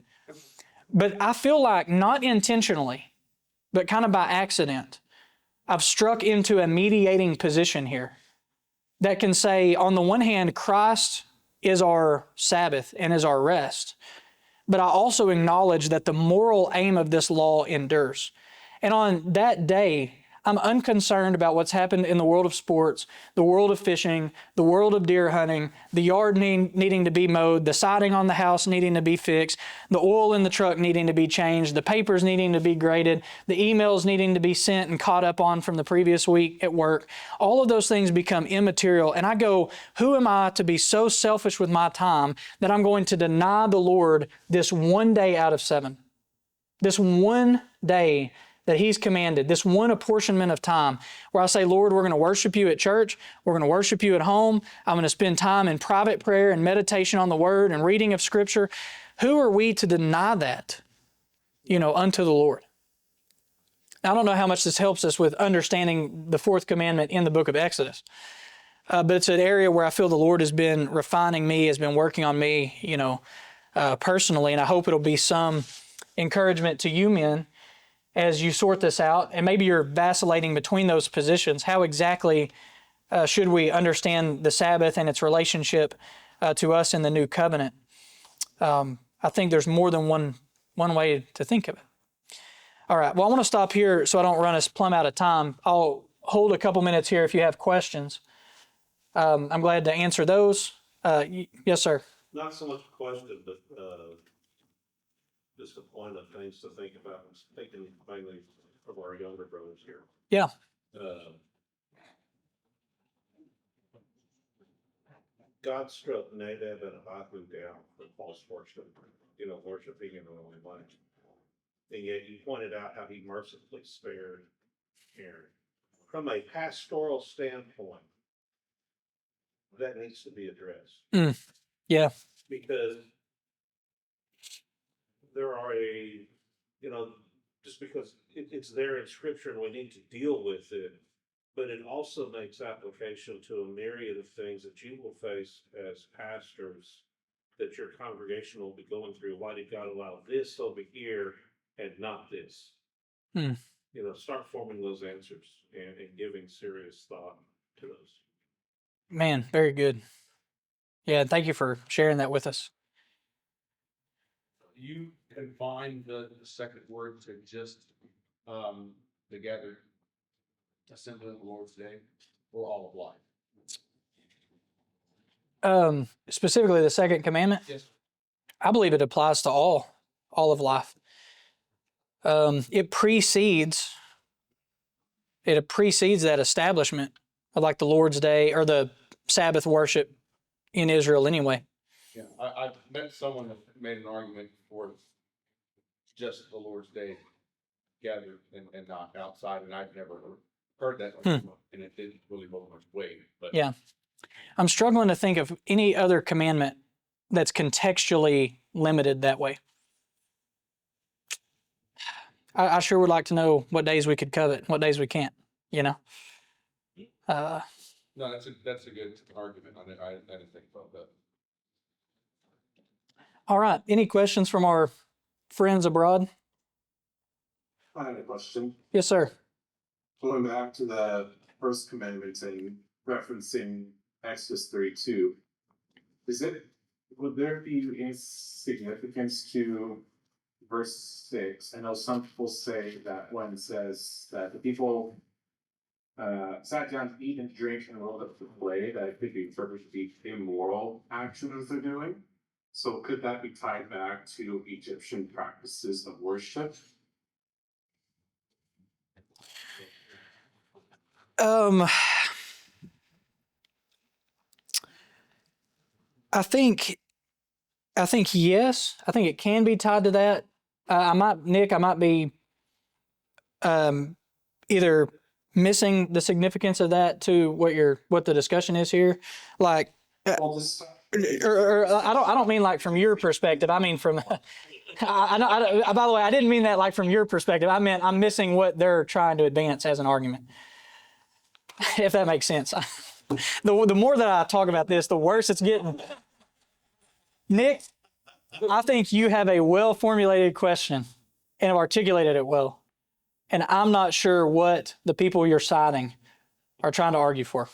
But I feel like not intentionally, but kind of by accident, I've struck into a mediating position here that can say, on the one hand, Christ is our Sabbath and is our rest. But I also acknowledge that the moral aim of this law endures. And on that day, I'm unconcerned about what's happened in the world of sports, the world of fishing, the world of deer hunting, the yard needing to be mowed, the siding on the house needing to be fixed, the oil in the truck needing to be changed, the papers needing to be graded, the emails needing to be sent and caught up on from the previous week at work. All of those things become immaterial. And I go, who am I to be so selfish with my time that I'm going to deny the Lord this one day out of 7? This one day that He's commanded, this one apportionment of time where I say, Lord, we're going to worship You at church. We're going to worship You at home. I'm going to spend time in private prayer and meditation on the Word and reading of Scripture. Who are we to deny that, unto the Lord? I don't know how much this helps us with understanding the 4th commandment in the book of Exodus. But it's an area where I feel the Lord has been refining me, has been working on me, personally. And I hope it'll be some encouragement to you men as you sort this out, and maybe you're vacillating between those positions. How exactly should we understand the Sabbath and its relationship to us in the new covenant? I think there's more than one way to think of it. All right. Well, I want to stop here so I don't run us plumb out of time. I'll hold a couple minutes here if you have questions. I'm glad to answer those. Yes, sir. Not so much a question, but just a point of things to think about. I'm thinking mainly of our younger brothers here. Yeah. God struck Nadab and Abihu down for false worship, worshiping in the wrong way. And yet you pointed out how he mercifully spared Aaron. From a pastoral standpoint, that needs to be addressed. Yeah. Because there are just because it's there in scripture and we need to deal with it, but it also makes application to a myriad of things that you will face as pastors that your congregation will be going through. Why did God allow this over here and not this? Start forming those answers and giving serious thought to those. Man, very good. Yeah, thank you for sharing that with us. You confine the second word to just the gathered assembly of the Lord's Day or all of life? Specifically the second commandment? Yes. I believe it applies to all of life. It precedes that establishment of like the Lord's Day or the Sabbath worship in Israel anyway. Yeah, I've met someone that made an argument for just the Lord's Day gathered and not outside, and I've never heard that argument, and it didn't really hold much weight. But yeah, I'm struggling to think of any other commandment that's contextually limited that way. I sure would like to know what days we could covet, what days we can't. No, that's a good argument. I didn't think about that. All right. Any questions from our friends abroad? I have a question. Yes, sir. Going back to the first commandment and referencing Exodus 32, would there be any significance to verse 6? I know some people say that when it says that the people sat down to eat and drink and rolled up the play, that it could be interpreted to be immoral actions they're doing. So could that be tied back to Egyptian practices of worship? I think yes. I think it can be tied to that. I might be either missing the significance of that to what the discussion is here. Like, or I don't mean like from your perspective. I mean from. By the way, I didn't mean that like from your perspective. I meant I'm missing what they're trying to advance as an argument. If that makes sense. The more that I talk about this, the worse it's getting. Nick, I think you have a well-formulated question and have articulated it well. And I'm not sure what the people you're citing are trying to argue for.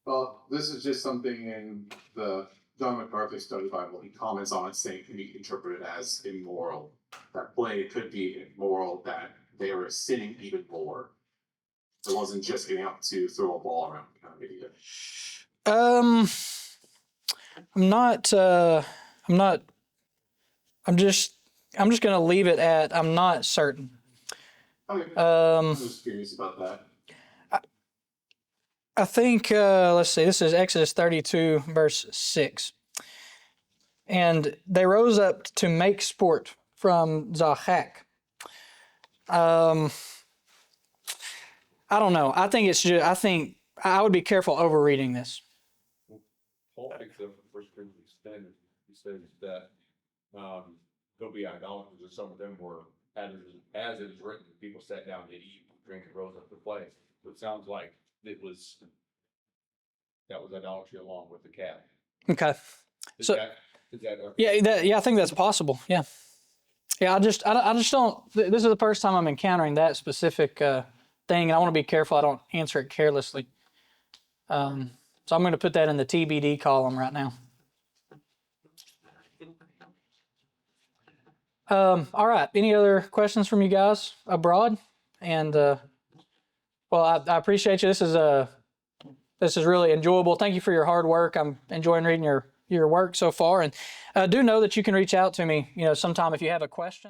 Well, this is just something in the John MacArthur Study Bible. He comments on it saying it can be interpreted as immoral. That play could be immoral, that they were sinning even more. It wasn't just getting up to throw a ball around kind of idiot. I'm just going to leave it at I'm not certain. Okay. I'm just curious about that. I think, let's see, this is Exodus 32, verse 6. And they rose up to make sport from Zahak. I don't know. I think I would be careful overreading this. Paul picks up the 1 Corinthians 10. He says that there'll be idolaters, and some of them were, as it is written, people sat down to eat, drink, and rose up to play. So it sounds like that was idolatry along with the calf. Okay. Is So that yeah, I think that's possible. Yeah. Yeah, I just don't. This is the first time I'm encountering that specific thing, and I want to be careful I don't answer it carelessly. So I'm going to put that in the TBD column right now. All right. Any other questions from you guys abroad? And well, I appreciate you. This is really enjoyable. Thank you for your hard work. I'm enjoying reading your work so far, and do know that you can reach out to me, sometime if you have a question.